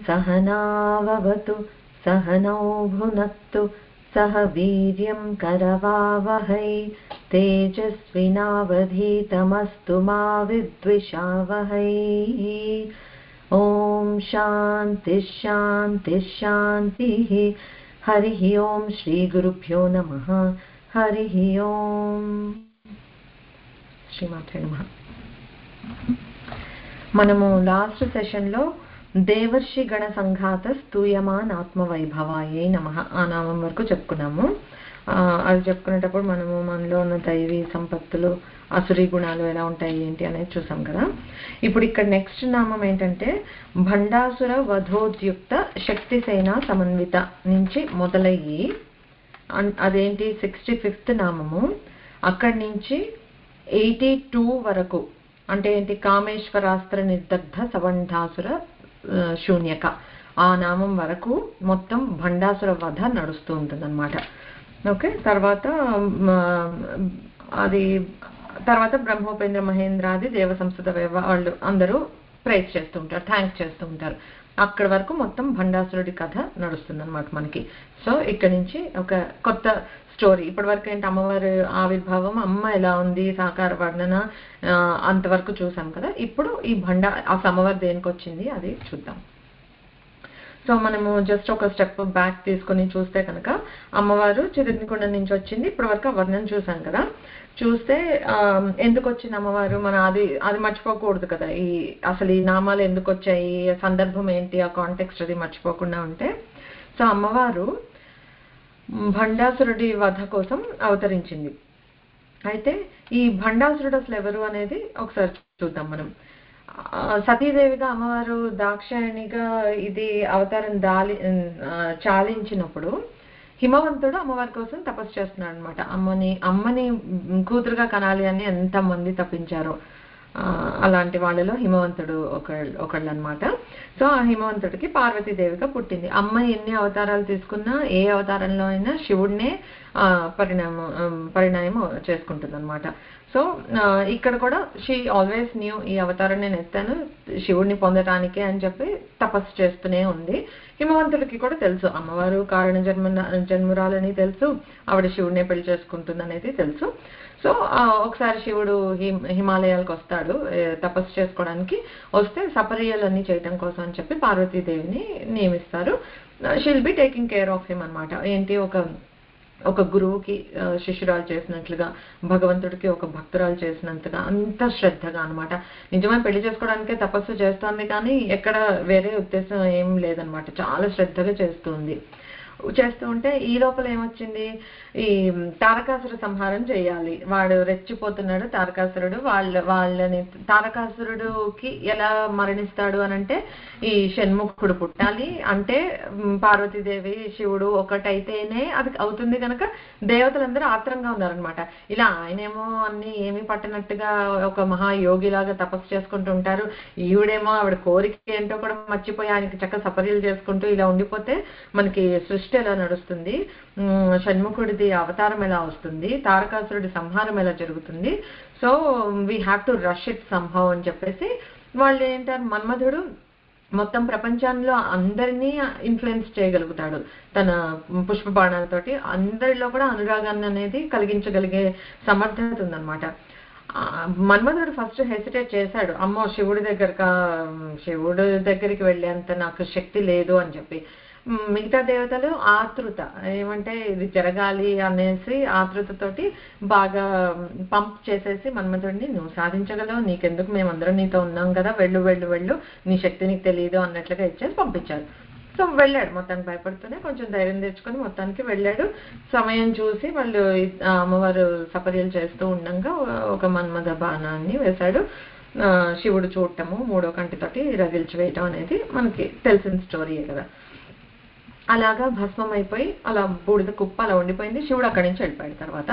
सहनाववतु सहनौ भुनक्तु सह वीर्यं करवावहै तेजस्विनावधीतमस्तु मा विद्विषावहै। ओम शांति शांति शांतिः। हरिः ओम श्री गुरुभ्यो नमः। हरिः ओम श्रीमात्रे नमः। మనము లాస్ట్ సెషన్ లో దేవర్షి గణ సంఘాత స్తూయమాన్ ఆత్మవైభవాయే నమః ఆ నామం వరకు చెప్పుకున్నాము. అది చెప్పుకునేటప్పుడు మనము మనలో ఉన్న దైవీ సంపత్తులు అసురీ గుణాలు ఎలా ఉంటాయి ఏంటి అనేది చూసాం కదా. ఇప్పుడు ఇక్కడ నెక్స్ట్ నామం ఏంటంటే భండాసుర వధోద్యుక్త శక్తిసేన సమన్విత నుంచి మొదలయ్యి అదేంటి 65th నామము అక్కడి నుంచి 82 వరకు అంటే ఏంటి కామేశ్వరాస్త్ర నిర్దగ్ధ సవంధాసుర శూన్యక ఆ నామం వరకు మొత్తం భండాసుర వధ నడుస్తూ ఉంటుంది అనమాట. ఓకే, తర్వాత బ్రహ్మోపేంద్ర మహేంద్రాది దేవ సంస్థ వాళ్ళు అందరూ ప్రైజ్ చేస్తూ ఉంటారు, థ్యాంక్స్ చేస్తూ ఉంటారు. అక్కడి వరకు మొత్తం భండాసురుడి కథ నడుస్తుంది అనమాట మనకి. సో ఇక్కడ నుంచి ఒక కొత్త స్టోరీ. ఇప్పటి వరకు ఏంటి అమ్మవారి ఆవిర్భావం, అమ్మ ఎలా ఉంది, సాకార వర్ణన అంతవరకు చూసాం కదా. ఇప్పుడు ఈ ఆ అమ్మవారు దేనికి వచ్చింది అది చూద్దాం. సో మనము జస్ట్ ఒక స్టెప్ బ్యాక్ తీసుకొని చూస్తే కనుక అమ్మవారు చిరుగ్నికుండం నుంచి వచ్చింది. ఇప్పటి వరకు ఆ వర్ణన చూసాం కదా. చూస్తే ఎందుకు వచ్చింది అమ్మవారు, మన అది మర్చిపోకూడదు కదా. అసలు ఈ నామాలు ఎందుకు వచ్చాయి, సందర్భం ఏంటి, ఆ కాంటెక్స్ట్ అది మర్చిపోకుండా ఉంటే. సో అమ్మవారు భండాసురుడి వధ కోసం అవతరించింది. అయితే ఈ భండాసురుడు అసలు ఎవరు అనేది ఒకసారి చూద్దాం మనం. సతీదేవిగా అమ్మవారు దాక్షాయణిగా ఇది అవతారం చాలించినప్పుడు హిమవంతుడు అమ్మవారి కోసం తపస్సు చేస్తున్నాడు అనమాట. అమ్మని కూతురుగా కనాలి అని ఎంతమంది తప్పించారో అలాంటి వాళ్ళలో హిమవంతుడు ఒకళ్ళు అనమాట. సో ఆ హిమవంతుడికి పార్వతీదేవిగా పుట్టింది. అమ్మ ఎన్ని అవతారాలు తీసుకున్నా ఏ అవతారంలో అయినా శివుడినే పరిణామం చేసుకుంటుంది అనమాట. సో ఇక్కడ కూడా షీ ఆల్వేస్ న్యూ, ఈ అవతారం నేను ఎత్తాను శివుడిని పొందటానికే అని చెప్పి తపస్సు చేస్తూనే ఉంది. హిమవంతుడికి కూడా తెలుసు అమ్మవారు కారణ జన్మురాలని తెలుసు, ఆవిడ శివుడినే పెళ్లి చేసుకుంటుంది అనేది తెలుసు. సో ఒకసారి శివుడు హిమాలయాలకు వస్తాడు తపస్సు చేసుకోవడానికి. వస్తే సపర్యలన్నీ చేయటం కోసం అని చెప్పి పార్వతీదేవిని నియమిస్తారు. She'll be taking care of him అనమాట. ఏంటి ఒక గురువుకి శిష్యురాలు చేసినట్లుగా, భగవంతుడికి ఒక భక్తురాలు చేసినంతగా అంత శ్రద్ధగా అనమాట. నిజమే పెళ్లి చేసుకోవడానికే తపస్సు చేస్తుంది కానీ ఎక్కడ వేరే ఉద్దేశం ఏం లేదనమాట. చాలా శ్రద్ధగా చేస్తూ ఉంటే ఈ లోపల ఏమొచ్చింది, ఈ తారకాసుర సంహారం చేయాలి. వాడు రెచ్చిపోతున్నాడు తారకాసురుడు. వాళ్ళని తారకాసురుడికి ఎలా మరణిస్తాడు అనంటే ఈ షణ్ముఖుడు పుట్టాలి అంటే పార్వతీదేవి శివుడు ఒకటైతేనే అది అవుతుంది కనుక దేవతలందరూ ఆత్రంగా ఉన్నారనమాట. ఇలా ఆయనేమో అన్ని ఏమీ పట్టనట్టుగా ఒక మహాయోగిలాగా తపస్సు చేసుకుంటూ ఉంటారు. ఈవిడేమో ఆవిడ కోరిక ఏంటో కూడా మర్చిపోయి ఆయనకి చక్క సపర్యలు చేసుకుంటూ ఇలా ఉండిపోతే మనకి సృష్టి ఎలా నడుస్తుంది, షణ్ముఖుడిది అవతారం ఎలా వస్తుంది, తారకాసురుడి సంహారం ఎలా జరుగుతుంది. So we have to rush it somehow అని చెప్పేసి వాళ్ళు ఏంటారు, మన్మధుడు మొత్తం ప్రపంచంలో అందరినీ ఇన్ఫ్లుయెన్స్ చేయగలుగుతాడు తన పుష్ప బాణాలతోటి. అందరిలో కూడా అనురాగాన్ని అనేది కలిగించగలిగే సమర్థత ఉందన్నమాట. మన్మధుడు ఫస్ట్ హెసిటేట్ చేశాడు, అమ్మో శివుడి దగ్గరికి వెళ్ళేంత నాకు శక్తి లేదు అని చెప్పి. మిగతా దేవతలు ఆతృత ఏమంటే ఇది జరగాలి అనేసి ఆతృతతోటి బాగా పంప్ చేసేసి మన్మధుడిని నువ్వు సాధించగలవు, నీకెందుకు, మేమందరం నీతో ఉన్నాం కదా, వెళ్ళు, నీ శక్తి నీకు తెలియదు అన్నట్లుగా ఇచ్చేసి పంపించారు. సో వెళ్ళాడు, మొత్తానికి భయపడుతూనే కొంచెం ధైర్యం తెచ్చుకొని మొత్తానికి వెళ్ళాడు. సమయం చూసి వాళ్ళు అమ్మవారు సపర్యలు చేస్తూ ఉండగా ఒక మన్మథ బాణాన్ని వేశాడు. శివుడు చూడటము, 3వ కంటితోటి రగిల్చి వేయటం అనేది మనకి తెలిసిన స్టోరీయే కదా. అలాగా భస్మం అయిపోయి అలా బూడిద కుప్ప అలా ఉండిపోయింది. శివుడు అక్కడి నుంచి వెళ్ళిపోయాడు. తర్వాత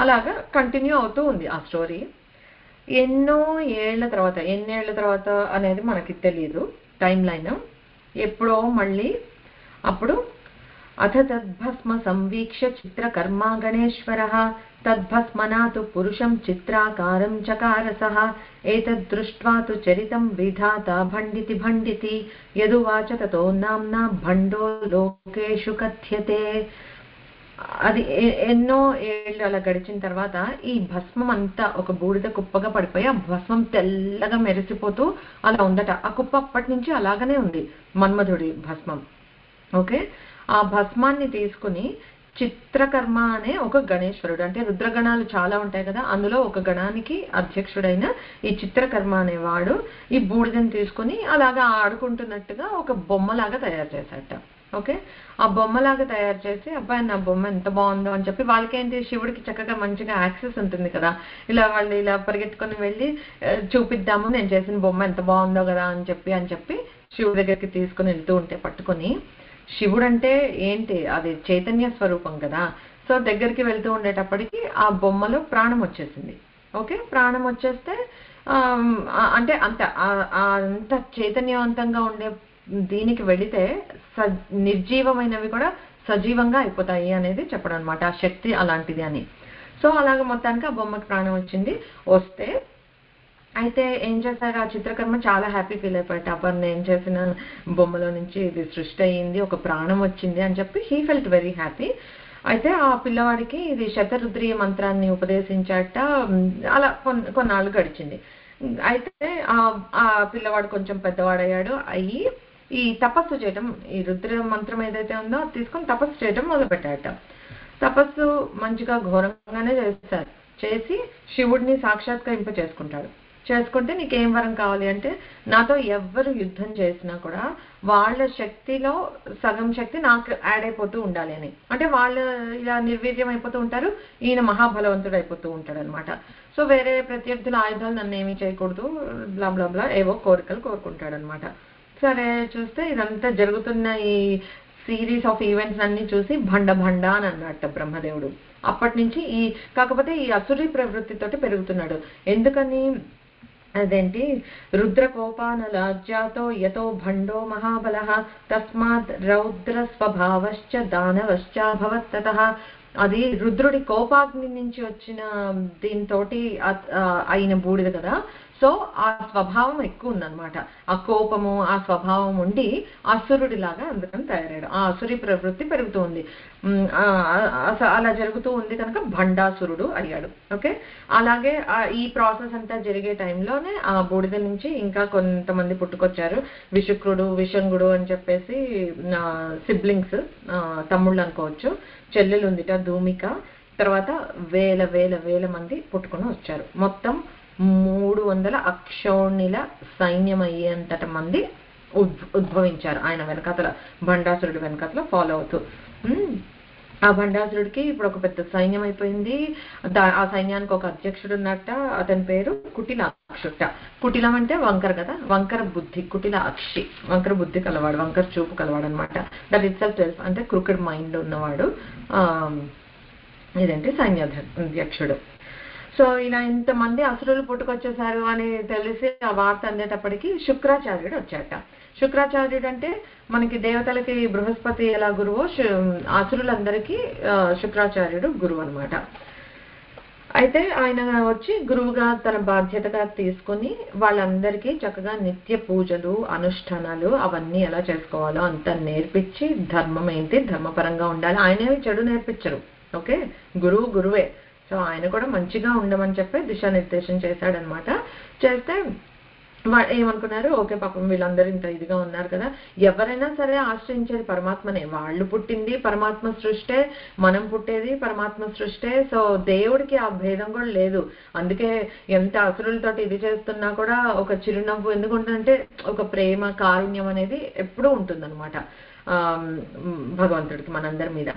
అలాగా కంటిన్యూ అవుతూ ఉంది ఆ స్టోరీ. ఎన్నేళ్ల తర్వాత, అనేది మనకి తెలియదు టైం లైన్. ఎప్పుడో మళ్ళీ అప్పుడు అథ తద్భస్మ సంవీక్ష్య చిత్రకర్మా గణేశ్వరः తద్భస్మనా తు పురుషం చిత్రాకారం చకార సః ఏతద్దృష్ట్వా తు చరితం విధాత భండితి భండితి యదువాచ తతో నామ్నా భండో లోకేషు కథ్యతే. అది ఎన్నో ఏళ్ళు అలా గడిచిన తర్వాత ఈ భస్మం అంతా ఒక బూడిద కుప్పగా పడిపోయి ఆ భస్మం తెల్లగా మెరిసిపోతూ అలా ఉందట. ఆ కుప్ప అప్పటి నుంచి అలాగనే ఉంది, మన్మధుడి భస్మం. ఓకే, ఆ భస్మాన్ని తీసుకుని చిత్రకర్మ అనే ఒక గణేశ్వరుడు, అంటే రుద్రగణాలు చాలా ఉంటాయి కదా, అందులో ఒక గణానికి అధ్యక్షుడైన ఈ చిత్రకర్మ అనేవాడు ఈ బూడిదని తీసుకుని అలాగా ఆడుకుంటున్నట్టుగా ఒక బొమ్మలాగా తయారు చేశాట. ఓకే, ఆ బొమ్మలాగా తయారు చేసి అబ్బాయి నా బొమ్మ ఎంత బాగుందో అని చెప్పి, వాళ్ళకేంటి శివుడికి చక్కగా మంచిగా యాక్సెస్ ఉంటుంది కదా, ఇలా వాళ్ళు ఇలా పరిగెత్తుకొని వెళ్ళి చూపిద్దాము నేను చేసిన బొమ్మ ఎంత బాగుందో కదా అని చెప్పి శివుడి దగ్గరికి తీసుకుని వెళ్తూ ఉంటే పట్టుకొని, శివుడు అంటే ఏంటి, అది చైతన్య స్వరూపం కదా. సో దగ్గరికి వెళ్తూ ఉండేటప్పటికి ఆ బొమ్మలో ప్రాణం వచ్చేసింది. ఓకే, ప్రాణం వచ్చేస్తే అంటే అంత చైతన్యవంతంగా ఉండే దీనికి వెళితే నిర్జీవమైనవి కూడా సజీవంగా అయిపోతాయి అనేది చెప్పడం అనమాట. ఆ శక్తి అలాంటిది అని. సో అలాగ మొత్తానికి ఆ బొమ్మకి ప్రాణం వచ్చింది. వస్తే అయితే ఏం చేశారు, ఆ చిత్రకర్మ చాలా హ్యాపీ ఫీల్ అయిపోయాడు. అప్పుడు నేను చేసిన బొమ్మలో నుంచి ఇది సృష్టి అయ్యింది, ఒక ప్రాణం వచ్చింది అని చెప్పి హీ ఫెల్ట్ వెరీ హ్యాపీ. అయితే ఆ పిల్లవాడికి ఇది శతరుద్రీయ మంత్రాన్ని ఉపదేశించాట. అలా కొన్నాళ్ళు గడిచింది. అయితే ఆ పిల్లవాడు కొంచెం పెద్దవాడయ్యాడు. అయ్యి ఈ తపస్సు చేయటం, ఈ రుద్ర మంత్రం ఏదైతే ఉందో అది తీసుకొని తపస్సు చేయటం మొదలుపెట్టాట. తపస్సు మంచిగా ఘోరంగానే చేస్తారు. చేసి శివుడిని సాక్షాత్కరింప చేసుకుంటే నీకేం వరం కావాలి అంటే, నాతో ఎవ్వరు యుద్ధం చేసినా కూడా వాళ్ళ శక్తిలో సగం శక్తి నాకు యాడ్ అయిపోతూ ఉండాలి అని. అంటే వాళ్ళు ఇలా నిర్వీర్యం అయిపోతూ ఉంటారు, ఈయన మహాబలవంతుడు అయిపోతూ ఉంటాడు అనమాట. సో వేరే ప్రత్యర్థుల ఆయుధాలు నన్ను ఏమీ చేయకూడదు, బ్లా బ్లా బ్లా ఏవో కోరికలు కోరుకుంటాడు అనమాట. సరే చూస్తే ఇదంతా జరుగుతున్న ఈ సిరీస్ ఆఫ్ ఈవెంట్స్ అన్ని చూసి భండ అని అన్నట్టు బ్రహ్మదేవుడు. అప్పటి నుంచి కాకపోతే ఈ అసురీ ప్రవృత్తితోటి పెరుగుతున్నాడు. ఎందుకని, అదేంటి, రుద్ర కోపానలాజ్యాతో యతో భండో మహాబలః తస్మాత్ రౌద్ర స్వభావశ్చ దానవశ్చాభవత్ తతః. అది రుద్రుడి కోపాగ్ని నుంచి వచ్చిన దీంతో అయిన బూడిద కదా. సో ఆ స్వభావం ఎక్కువ ఉందన్నమాట. ఆ కోపము ఆ స్వభావం ఉండి అసురుడిలాగా అందుకని తయారయ్యాడు. ఆ అసురి ప్రవృత్తి పెరుగుతూ ఉంది. అలా జరుగుతూ ఉంది కనుక భండాసురుడు అయ్యాడు. ఓకే, అలాగే ఈ ప్రాసెస్ అంతా జరిగే టైంలోనే ఆ బూడిద నుంచి ఇంకా కొంతమంది పుట్టుకొచ్చారు. విశుక్రుడు, విషంగుడు అని చెప్పేసి సిబ్లింగ్స్, తమ్ముళ్ళు అనుకోవచ్చు. చెల్లెలు ఉందిట ధూమిక. తర్వాత వేల మంది పుట్టుకొని వచ్చారు. మొత్తం 300 అక్షౌణిల సైన్యం అయ్యేంతట మంది ఉద్భవించారు ఆయన వెనకాతల, భండాసురుడి వెనకాతల ఫాలో అవుతూ. ఆ భండాసురుడికి ఇప్పుడు ఒక పెద్ద సైన్యం అయిపోయింది. ఆ సైన్యానికి ఒక అధ్యక్షుడు ఉన్నట్ట. అతని పేరు కుటిలాక్షుట. కుటిలం అంటే వంకర కదా, వంకర బుద్ధి, కుటిలాక్షి వంకర బుద్ధి కలవాడు, వంకర చూపు కలవాడు అనమాట. దట్ ఇట్ సెల్ఫ్ అంటే క్రూకెడ్ మైండ్ ఉన్నవాడు ఇదేంటి సైన్యాధ్యక్షుడు. సో ఇలా ఇంతమంది అసురులు పుట్టుకొచ్చేసారు అని తెలిసి ఆ వార్త అందేటప్పటికి శుక్రాచార్యుడు వచ్చాట. శుక్రాచార్యుడు అంటే మనకి దేవతలకి బృహస్పతి ఎలా గురువో అసురులందరికీ శుక్రాచార్యుడు గురువు అనమాట. అయితే ఆయన వచ్చి గురువుగా తన బాధ్యతగా తీసుకుని వాళ్ళందరికీ చక్కగా నిత్య పూజలు, అనుష్ఠానాలు అవన్నీ ఎలా చేసుకోవాలో అంతా నేర్పించి, ధర్మం ఏంటి, ధర్మపరంగా ఉండాలి. ఆయనే చెడు నేర్పించరు. ఓకే, గురువే. సో ఆయన కూడా మంచిగా ఉండమని చెప్పి దిశానిర్దేశం చేశాడనమాట. చేస్తే ఏమనుకున్నారు, ఓకే పాపం వీళ్ళందరూ ఇంత ఇదిగా ఉన్నారు కదా, ఎవరైనా సరే ఆశ్రయించేది పరమాత్మనే. వాళ్ళు పుట్టింది పరమాత్మ సృష్టే, మనం పుట్టేది పరమాత్మ సృష్టే. సో దేవుడికి ఆ భేదం కూడా లేదు. అందుకే ఎంత అసురులతోటి ఇది చేస్తున్నా కూడా ఒక చిరునవ్వు ఎందుకు ఉంటుందంటే, ఒక ప్రేమ కారుణ్యం అనేది ఎప్పుడూ ఉంటుందన్నమాట భగవంతుడికి మనందరి మీద.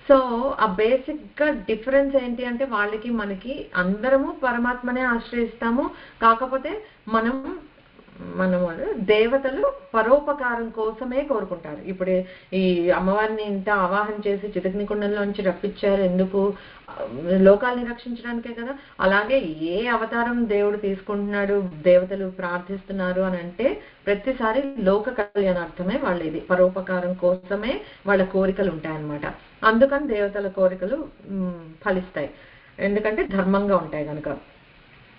సో ఆ బేసిక్ గా డిఫరెన్స్ ఏంటి అంటే, వాళ్ళకి మనకి అందరము పరమాత్మనే ఆశ్రయిస్తాము. కాకపోతే మనం మనము దేవతలు పరోపకారం కోసమే కోరుకుంటారు. ఇప్పుడు ఈ అమ్మవారిని ఇంత ఆవాహన చేసి చితగ్నికుండంలోంచి రప్పించారు ఎందుకు? లోకాల్ని రక్షించడానికే కదా. అలాగే ఏ అవతారం దేవుడు తీసుకుంటున్నాడు, దేవతలు ప్రార్థిస్తున్నారు అని అంటే ప్రతిసారి లోక కళ్యాణార్థమే వాళ్ళ ఇది, పరోపకారం కోసమే వాళ్ళ కోరికలు ఉంటాయన్నమాట. అందుకని దేవతల కోరికలు ఫలిస్తాయి, ఎందుకంటే ధర్మంగా ఉంటాయి కనుక.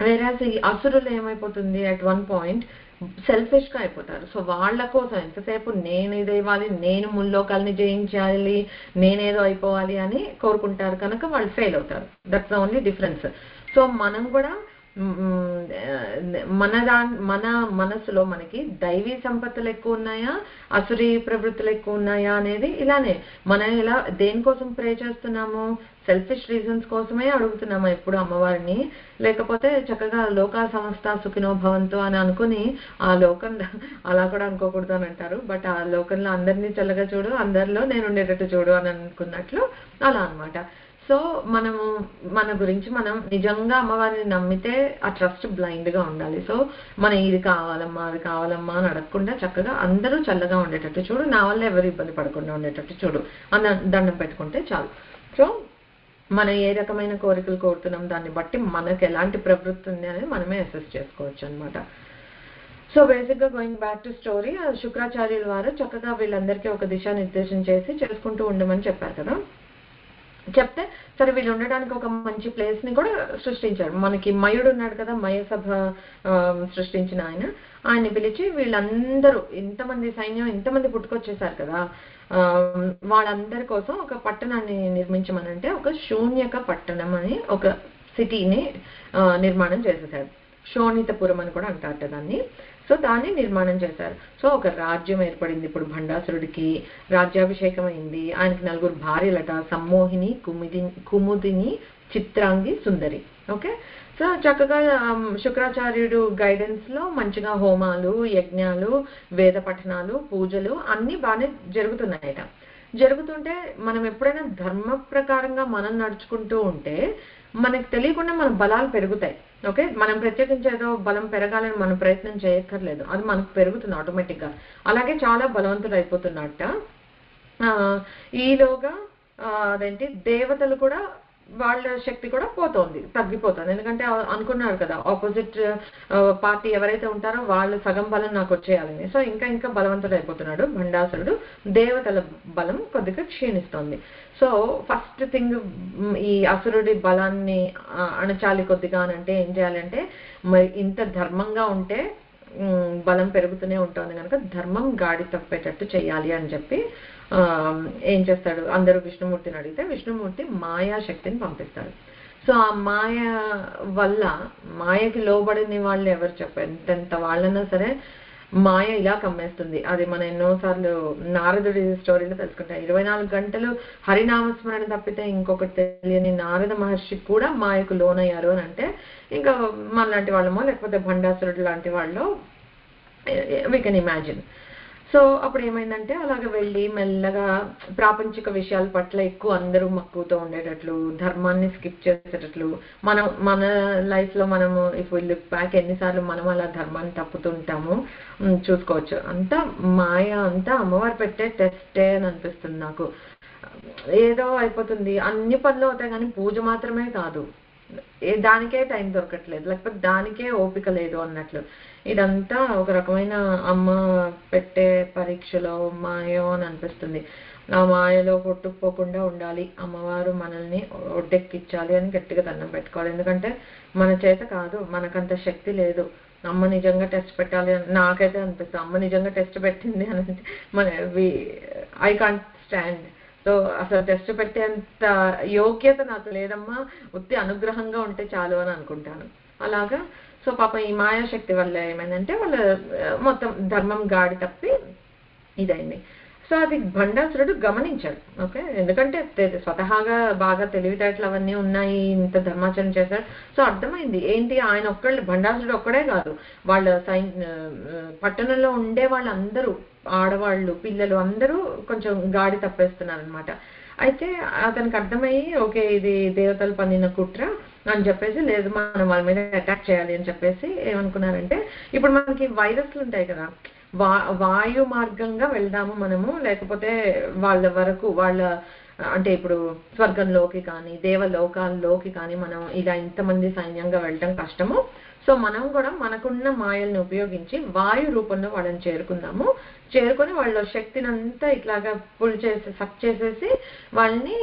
వేరేస్ ఈ అసురులు ఏమైపోతుంది, అట్ వన్ పాయింట్ సెల్ఫిష్ గా అయిపోతారు. సో వాళ్ళ కోసం ఎంతసేపు నేను ఇది ఇవ్వాలి, నేను ముల్లోకాలని జయించాలి, నేనేదో అయిపోవాలి అని కోరుకుంటారు కనుక వాళ్ళు ఫెయిల్ అవుతారు. That's the only difference. So మనం కూడా మన మనసులో మనకి దైవీ సంపత్తులు ఎక్కువ ఉన్నాయా, అసురీ ప్రవృత్తులు ఎక్కువ ఉన్నాయా అనేది ఇలానే మనం ఇలా దేనికోసం ప్రే చేస్తున్నాము, సెల్ఫిష్ రీజన్స్ కోసమే అడుగుతున్నాము ఎప్పుడు అమ్మవారిని. లేకపోతే చక్కగా లోకా సమస్త సుఖినో భవంతు అని అనుకుని ఆ లోకం అలా కూడా అనుకోకూడదు అని అంటారు. బట్ ఆ లోకంలో అందరినీ చల్లగా చూడు, అందరిలో నేను ఉండేటట్టు చూడు అని అనుకున్నట్లు అలా అనమాట. సో మనము మన గురించి మనం నిజంగా అమ్మవారిని నమ్మితే ఆ ట్రస్ట్ బ్లైండ్ గా ఉండాలి. సో మనం ఇది కావాలమ్మా అది కావాలమ్మా అని అడగకుండా చక్కగా అందరూ చల్లగా ఉండేటట్టు చూడు, నా వల్ల ఎవరు ఇబ్బంది పడకుండా ఉండేటట్టు చూడు అన్న దండం పెట్టుకుంటే చాలు. సో మనం ఏ రకమైన కోరికలు కోరుతున్నాం దాన్ని బట్టి మనకు ఎలాంటి ప్రవృత్తి ఉంది అనేది మనమే అసెస్ చేసుకోవచ్చు అనమాట. సో బేసిక్ గా గోయింగ్ బ్యాక్ టు స్టోరీ, శుక్రాచార్యుల వారు చక్కగా వీళ్ళందరికీ ఒక దిశానిర్దేశం చేసి చేసుకుంటూ ఉండమని చెప్పారు కదా. చెప్తే సరే వీళ్ళు ఉండడానికి ఒక మంచి ప్లేస్ ని కూడా సృష్టించారు. మనకి మయుడు ఉన్నాడు కదా, మయ సభ సృష్టించిన ఆయన్ని పిలిచి వీళ్ళందరూ ఇంతమంది సైన్యం ఇంతమంది పుట్టుకొచ్చేసారు కదా, వాళ్ళందరి కోసం ఒక పట్టణాన్ని నిర్మించమనంటే ఒక శూన్యక పట్టణం అని ఒక సిటీని నిర్మాణం చేసేసాడు. శోణితపురం అని కూడా అంటారట దాన్ని. సో దాన్ని నిర్మాణం చేశారు. సో ఒక రాజ్యం ఏర్పడింది. ఇప్పుడు భండాసురుడికి రాజ్యాభిషేకం అయింది. ఆయనకి 4 భార్యలట, సమ్మోహిని, కుముదిని, చిత్రాంగి, సుందరి. ఓకే. సో చక్కగా శుక్రాచార్యుడు గైడెన్స్ లో మంచిగా హోమాలు, యజ్ఞాలు, వేద పఠనాలు, పూజలు అన్ని బాగానే జరుగుతున్నాయట. జరుగుతుంటే మనం ఎప్పుడైనా ధర్మ ప్రకారంగా మనం నడుచుకుంటూ ఉంటే మనకు తెలియకుండా మన బలాలు పెరుగుతాయి. ఓకే. మనం ప్రత్యేకించి ఏదో బలం పెరగాలని మనం ప్రయత్నం చేయక్కర్లేదు, అది మనకు పెరుగుతుంది ఆటోమేటిక్ గా. అలాగే చాలా బలవంతుడు అయిపోతున్నట్ట. ఈలోగా అదేంటి దేవతలు కూడా వాళ్ళ శక్తి కూడా పోతోంది, తగ్గిపోతుంది. ఎందుకంటే అనుకున్నారు కదా ఆపోజిట్ పార్టీ ఎవరైతే ఉంటారో వాళ్ళు సగం బలం నాకు వచ్చేయాలని. సో ఇంకా బలవంతుడు అయిపోతున్నాడు భండాసురుడు. దేవతల బలం కొద్దిగా క్షీణిస్తోంది. సో ఫస్ట్ థింగ్ ఈ అసురుడి బలాన్ని అణచాలి కొద్దిగా అని అంటే ఏం చేయాలంటే, మరి ఇంత ధర్మంగా ఉంటే బలం పెరుగుతూనే ఉంటుంది కనుక ధర్మం గాడి తప్పేటట్టు చెయ్యాలి అని చెప్పి ఏం చేస్తాడు, అందరూ విష్ణుమూర్తిని అడిగితే విష్ణుమూర్తి మాయా శక్తిని పంపిస్తాడు. సో ఆ మాయ వల్ల, మాయకి లోబడిన వాళ్ళు ఎవరు చెప్పారు, ఎంతెంత వాళ్ళన్నా సరే మాయ ఇలా కమ్మేస్తుంది. అది మనం ఎన్నోసార్లు నారదుడి స్టోరీలో తెలుసుకుంటాం. 24 గంటలు హరినామస్మరణ తప్పితే ఇంకొకటి తెలియని నారద మహర్షి కూడా మాయకు లోనయ్యారు అని అంటే ఇంకా మనలాంటి వాళ్ళమో లేకపోతే భండాసురుడు లాంటి వాళ్ళు వీ కెన్ ఇమాజిన్. సో అప్పుడు ఏమైందంటే అలాగే వెళ్ళి మెల్లగా ప్రాపంచిక విషయాల పట్ల ఎక్కువ అందరూ మక్కువతో ఉండేటట్లు, ధర్మాన్ని స్కిప్ చేసేటట్లు, మన లైఫ్ లో మనము ఇఫ్ వి లుక్ బ్యాక్ ఎన్నిసార్లు మనం అలా ధర్మాన్ని తప్పుతుంటాము చూసుకోవచ్చు. అంతా మాయ, అంతా అమ్మవారు పెట్టే టెస్టే అని అనిపిస్తుంది నాకు. ఏదో అయిపోతుంది, అన్ని పనులు అవుతాయి కానీ పూజ మాత్రమే కాదు, దానికే టైం దొరకట్లేదు, లేకపోతే దానికే ఓపిక లేదు అన్నట్లు. ఇదంతా ఒక రకమైన అమ్మ పెట్టే పరీక్షలో మాయో అని అనిపిస్తుంది. ఆ మాయలో కొట్టుకుపోకుండా ఉండాలి, అమ్మవారు మనల్ని ఒడ్డెక్కించాలి అని గట్టిగా దండం పెట్టుకోవాలి. ఎందుకంటే మన చేత కాదు, మనకంత శక్తి లేదు. అమ్మ నిజంగా టెస్ట్ పెట్టాలి అని నాకైతే అనిపిస్తుంది. అమ్మ నిజంగా టెస్ట్ పెట్టింది అని అంటే ఐ కాంట్ స్టాండ్. సో అసలు టెస్ట్ పెట్టేంత యోగ్యత నాకు లేదమ్మా, ఉత్తి అనుగ్రహంగా ఉంటే చాలు అని అనుకుంటాను. అలాగా సో పాప ఈ మాయాశక్తి వల్ల ఏమైందంటే వాళ్ళ మొత్తం ధర్మం గాడి తప్పి ఇదైంది. సో అది భండాసురుడు గమనించాడు. ఓకే. ఎందుకంటే స్వతహాగా బాగా తెలివితేటలు అవన్నీ ఉన్నాయి, ఇంత ధర్మాచరణ చేశాడు. సో అర్థమైంది ఏంటి, ఆయన ఒక్కళ్ళు, భండాసురుడు ఒక్కడే కాదు, వాళ్ళ పట్టణంలో ఉండే వాళ్ళందరూ, ఆడవాళ్ళు, పిల్లలు అందరూ కొంచెం గాడి తప్పేస్తున్నారు అనమాట. అయితే అతనికి అర్థమయ్యి ఓకే ఇది దేవతలు పన్నిన కుట్ర, అని చెప్పేసి, లేదు మనం వాళ్ళ మీద అటాక్ చేయాలి అని చెప్పేసి ఏమనుకున్నారంటే, ఇప్పుడు మనకి వైరస్లు ఉంటాయి కదా, వాయు మార్గంగా వెళ్దాము మనము, లేకపోతే వాళ్ళ వరకు వాళ్ళ అంటే ఇప్పుడు స్వర్గంలోకి కానీ దేవలోకాల్లోకి కానీ మనం ఇలా ఇంతమంది సైన్యంగా వెళ్ళటం కష్టము. సో మనం కూడా మనకున్న మాయల్ని ఉపయోగించి వాయు రూపంలో వాళ్ళని చేరుకుందాము, చేరుకొని వాళ్ళ శక్తిని అంతా ఇట్లాగా పుల్ చేసి సక్ చేసేసి వాళ్ళని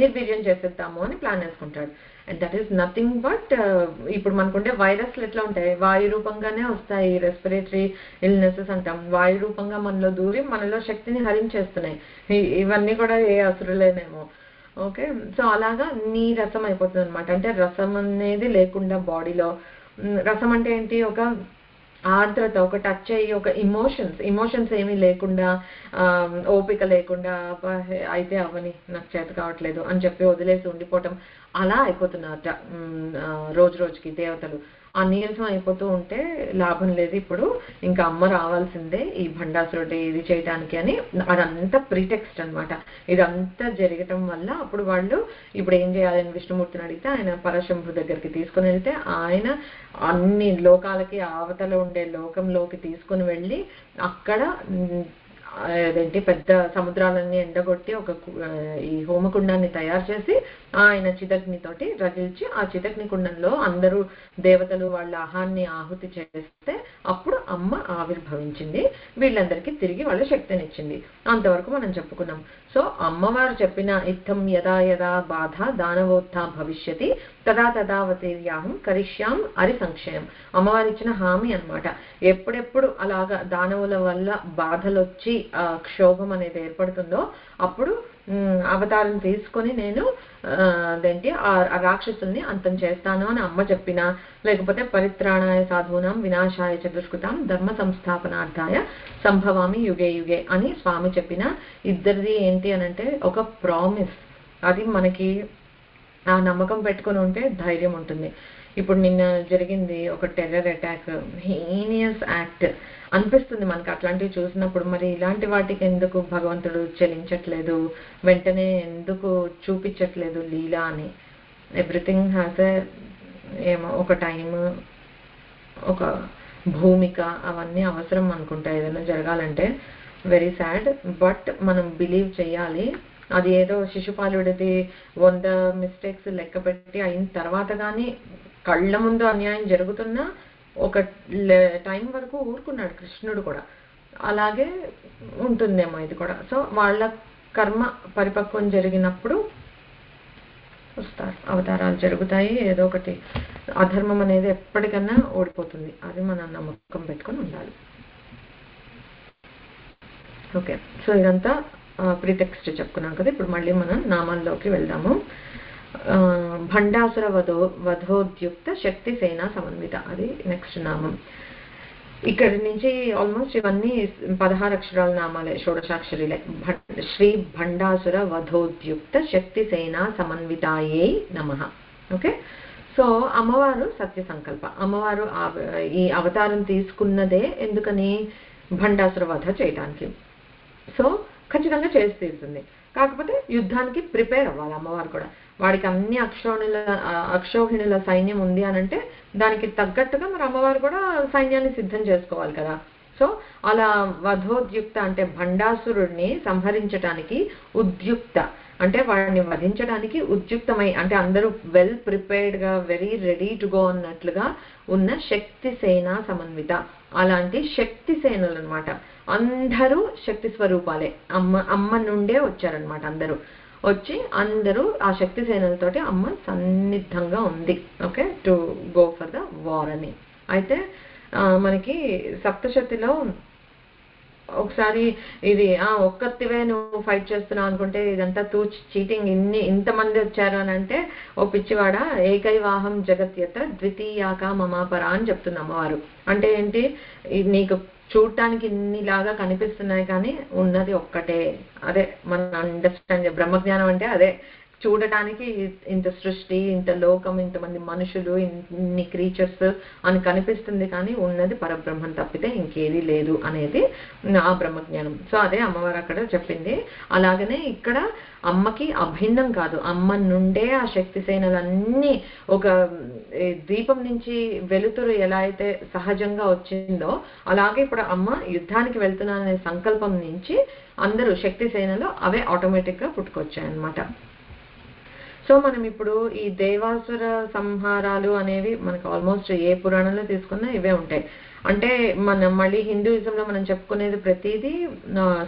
నిర్వీర్యం చేసేద్దాము అని ప్లాన్ వేసుకుంటాడు. And that is nothing but, ఇప్పుడు మనకుండే వైరస్లు ఎట్లా ఉంటాయి, వాయు రూపంగానే వస్తాయి. రెస్పిరేటరీ ఇల్నెసెస్ అంటాం, వాయు రూపంగా మనలో దూరి మనలో శక్తిని హరించేస్తున్నాయి. ఇవన్నీ కూడా ఏ అసురులేనేమో. ఓకే, సో అలాగా నీరసం అయిపోతుంది అనమాట. అంటే రసం అనేది లేకుండా బాడీలో, రసం అంటే ఏంటి, ఒక ఆర్ద్రత, ఒక టచ్ అయ్యి, ఒక ఇమోషన్స్ ఏమీ లేకుండా, ఓపిక లేకుండా అయితే అవని నాకు చేత కావట్లేదు అని చెప్పి వదిలేసి ఉండిపోవటం, అలా అయిపోతున్నారట రోజు రోజుకి దేవతలు. ఆ నీరసం అయిపోతూ ఉంటే లాభం లేదు, ఇప్పుడు ఇంకా అమ్మ రావాల్సిందే ఈ భండాసురుడి ఇది చేయటానికి అని. అదంతా ప్రీటెక్స్ట్ అనమాట. ఇదంతా జరగటం వల్ల అప్పుడు వాళ్ళు ఇప్పుడు ఏం చేయాలని విష్ణుమూర్తిని అడిగితే, ఆయన పరశంభు దగ్గరికి తీసుకుని వెళ్తే ఆయన అన్ని లోకాలకి అవతల ఉండే లోకంలోకి తీసుకుని వెళ్ళి అక్కడ అదేంటి పెద్ద సముద్రాలన్నీ ఎండగొట్టి ఒక ఈ హోమకుండాన్ని తయారు చేసి ఆయన చిదగ్నితోటి రగిల్చి, ఆ చిదగ్ని కుండంలో అందరూ దేవతలు వాళ్ళ ఆహాన్ని ఆహుతి చేస్తే అప్పుడు అమ్మ ఆవిర్భవించింది, వీళ్ళందరికీ తిరిగి వాళ్ళ శక్తినిచ్చింది. అంతవరకు మనం చెప్పుకున్నాం. సో అమ్మవారు చెప్పిన ఇత్తం యదా యదా బాధ దానవోత్థా భవిష్యతి తదా తదావతీర్యాహం కరిష్యాం అరి సంక్షయం. అమ్మవారు ఇచ్చిన హామీ అనమాట. ఎప్పుడెప్పుడు అలాగా దానవుల వల్ల బాధలు వచ్చి క్షోభం అనేది ఏర్పడుతుందో అప్పుడు అవతారం తీసుకొని నేను అదేంటి ఆ రాక్షసుల్ని అంతం చేస్తాను అని అమ్మ చెప్పినా, లేకపోతే పరిత్రాణాయ సాధూనాం వినాశాయ చ దుష్కృతాం ధర్మ సంస్థాపనార్థాయ సంభవామి యుగే యుగే అని స్వామి చెప్పిన, ఇద్దరిది ఏంటి అనంటే ఒక ప్రామిస్. అది మనకి ఆ నమ్మకం పెట్టుకుని ఉంటే ధైర్యం ఉంటుంది. ఇప్పుడు నిన్న జరిగింది ఒక టెర్రర్ అటాక్, హీనియస్ యాక్ట్ అనిపిస్తుంది మనకి అట్లాంటివి చూసినప్పుడు. మరి ఇలాంటి వాటికి ఎందుకు భగవంతుడు చెలించట్లేదు, వెంటనే ఎందుకు చూపించట్లేదు లీలా అని. ఎవ్రీథింగ్ హ్యాస్ ఏమో ఒక టైం, ఒక భూమిక, అవన్నీ అవసరం అనుకుంటా ఏదైనా జరగాలంటే. వెరీ సాడ్, బట్ మనం బిలీవ్ చేయాలి. అది ఏదో శిశుపాలుడిది 100 మిస్టేక్స్ లెక్క పెట్టి అయిన తర్వాత కానీ కళ్ళ ముందు అన్యాయం జరుగుతున్నా ఒక టైం వరకు ఊరుకున్నాడు కృష్ణుడు కూడా. అలాగే ఉంటుందేమో ఇది కూడా. సో వాళ్ళ కర్మ పరిపక్వం జరిగినప్పుడు వస్తారు, అవతారాలు జరుగుతాయి. ఏదో ఒకటి అధర్మం అనేది ఎప్పటికన్నా ఓడిపోతుంది, అది మనం నమ్మకం పెట్టుకొని ఉండాలి. ఓకే, సో ఇదంతా ప్రీటెక్స్ట్ చెప్పుకున్నాం కదా. ఇప్పుడు మళ్ళీ మనం నామాల్లోకి వెళ్దాము. భండాసుర వధోద్యుక్త శక్తి సేనా సమన్విత, అది నెక్స్ట్ నామం. ఇక్కడి నుంచి ఆల్మోస్ట్ ఇవన్నీ 16 అక్షరాల నామాలే, షోడశాక్షరిలే. శ్రీ భండాసుర వధోద్యుక్త శక్తి సేనా సమన్వితాయే నమః. ఓకే, సో అమ్మవారు సత్య సంకల్ప. అమ్మవారు ఈ అవతారం తీసుకున్నదే ఎందుకని, భండాసుర వధ చేయడానికి. సో ఖచ్చితంగా చేసి తీరుతుంది. కాకపోతే యుద్ధానికి ప్రిపేర్ అవ్వాలి అమ్మవారు కూడా. వాడికి అన్ని అక్షౌహిణుల సైన్యం ఉంది అనంటే దానికి తగ్గట్టుగా మరి అమ్మవారు కూడా సైన్యాన్ని సిద్ధం చేసుకోవాలి కదా. సో అలా వధోద్యుక్త అంటే భండాసురుడిని సంహరించడానికి, ఉద్యుక్త అంటే వాడిని వధించడానికి ఉద్యుక్తమై, అంటే అందరూ వెల్ ప్రిపేర్డ్గా వెరీ రెడీ టు గో అన్నట్లుగా ఉన్న శక్తి సేన సమన్విత. అలాంటి శక్తి సేనలు అనమాట. అందరూ శక్తి స్వరూపాలే, అమ్మ నుండే వచ్చారనమాట. అందరూ వచ్చి అందరూ ఆ శక్తి సేనలతోటి అమ్మ సన్నిద్ధంగా ఉంది. Okay, to go for the war అని. అయితే మనకి సప్తశతిలో ఒకసారి ఇది ఒక్కతివే నువ్వు ఫైట్ చేస్తున్నావు అనుకుంటే ఇదంతా చీటింగ్, ఇంతమంది వచ్చారు అని అంటే ఓ పిచ్చివాడ, ఏకైవాహం జగత్యత ద్వితీయాక మమాపరా అని చెప్తుంది అమ్మవారు. అంటే ఏంటి, నీకు చూడటానికి ఇన్నిలాగా కనిపిస్తున్నాయి కానీ ఉన్నది ఒక్కటే. అదే మన అండర్స్టాండ్, బ్రహ్మజ్ఞానం అంటే అదే. చూడటానికి ఇంత సృష్టి, ఇంత లోకం, ఇంతమంది మనుషులు, ఇన్ని క్రీచర్స్ అని కనిపిస్తుంది, కానీ ఉన్నది పరబ్రహ్మం తప్పితే ఇంకేది లేదు అనేది ఆ బ్రహ్మజ్ఞానం. సో అదే అమ్మవారు అక్కడ చెప్పింది. అలాగనే ఇక్కడ అమ్మకి అభిన్నం కాదు, అమ్మ నుండే ఆ శక్తి సేనలన్నీ ఒక దీపం నుంచి వెలుతురు ఎలా అయితే సహజంగా వచ్చిందో అలాగే ఇప్పుడు అమ్మ యుద్ధానికి వెళ్తున్నాననే సంకల్పం నుంచి అందరూ శక్తి సేనలు అవే ఆటోమేటిక్ గా పుట్టుకొచ్చాయన్నమాట. సో మనం ఇప్పుడు ఈ దేవాసుర సంహారాలు అనేవి మనకు ఆల్మోస్ట్ ఏ పురాణంలో తీసుకున్నా ఇవే ఉంటాయి. అంటే మనం మళ్ళీ హిందూయిజంలో మనం చెప్పుకునేది ప్రతిదీ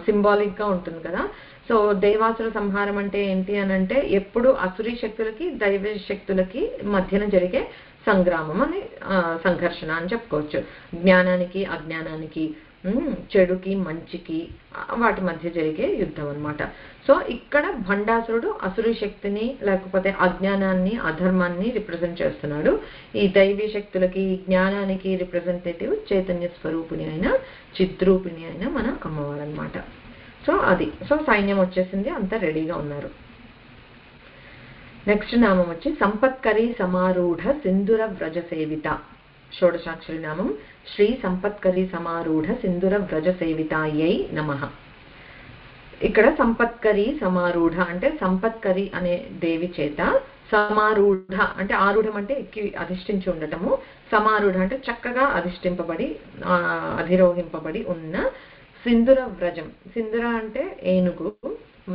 సింబాలిక్ గా ఉంటుంది కదా. సో దేవాసుర సంహారం అంటే ఏంటి అని అంటే ఎప్పుడు అసురీ శక్తులకి దైవ శక్తులకి మధ్యన జరిగే సంగ్రామం అని, సంఘర్షణ అని చెప్పుకోవచ్చు. జ్ఞానానికి అజ్ఞానానికి, చెడుకి మంచికి వాటి మధ్య జరిగే యుద్ధం అన్నమాట. సో ఇక్కడ భండాసురుడు అసురీ శక్తిని లేకపోతే అజ్ఞానాన్ని అధర్మాన్ని రిప్రజెంట్ చేస్తున్నాడు. ఈ దైవీ శక్తులకి జ్ఞానానికి రిప్రజెంటేటివ్ చైతన్య స్వరూపిణి అయిన చిద్రూపిణి అయిన మన అమ్మవారు అన్నమాట. సో అది, సో సైన్యం వచ్చేసింది, అంతా రెడీగా ఉన్నారు. నెక్స్ట్ నామం వచ్చి సంపత్కరీ సమారూఢ సింధుర వ్రజ సేవిత. షోడశాక్షరి నామం శ్రీ సంపత్కరీ సమారూఢ సింధుర వ్రజ సేవితాయై నమః. ఇక్కడ సంపత్కరీ సమారూఢ అంటే సంపత్కరి అనే దేవి చేత, సమారూఢ అంటే ఆరూఢం అంటే ఎక్కి అధిష్ఠించి ఉండటము, సమారూఢ అంటే చక్కగా అధిష్ఠింపబడి అధిరోహింపబడి ఉన్న సింధుర వ్రజం. సింధుర అంటే ఏనుగు,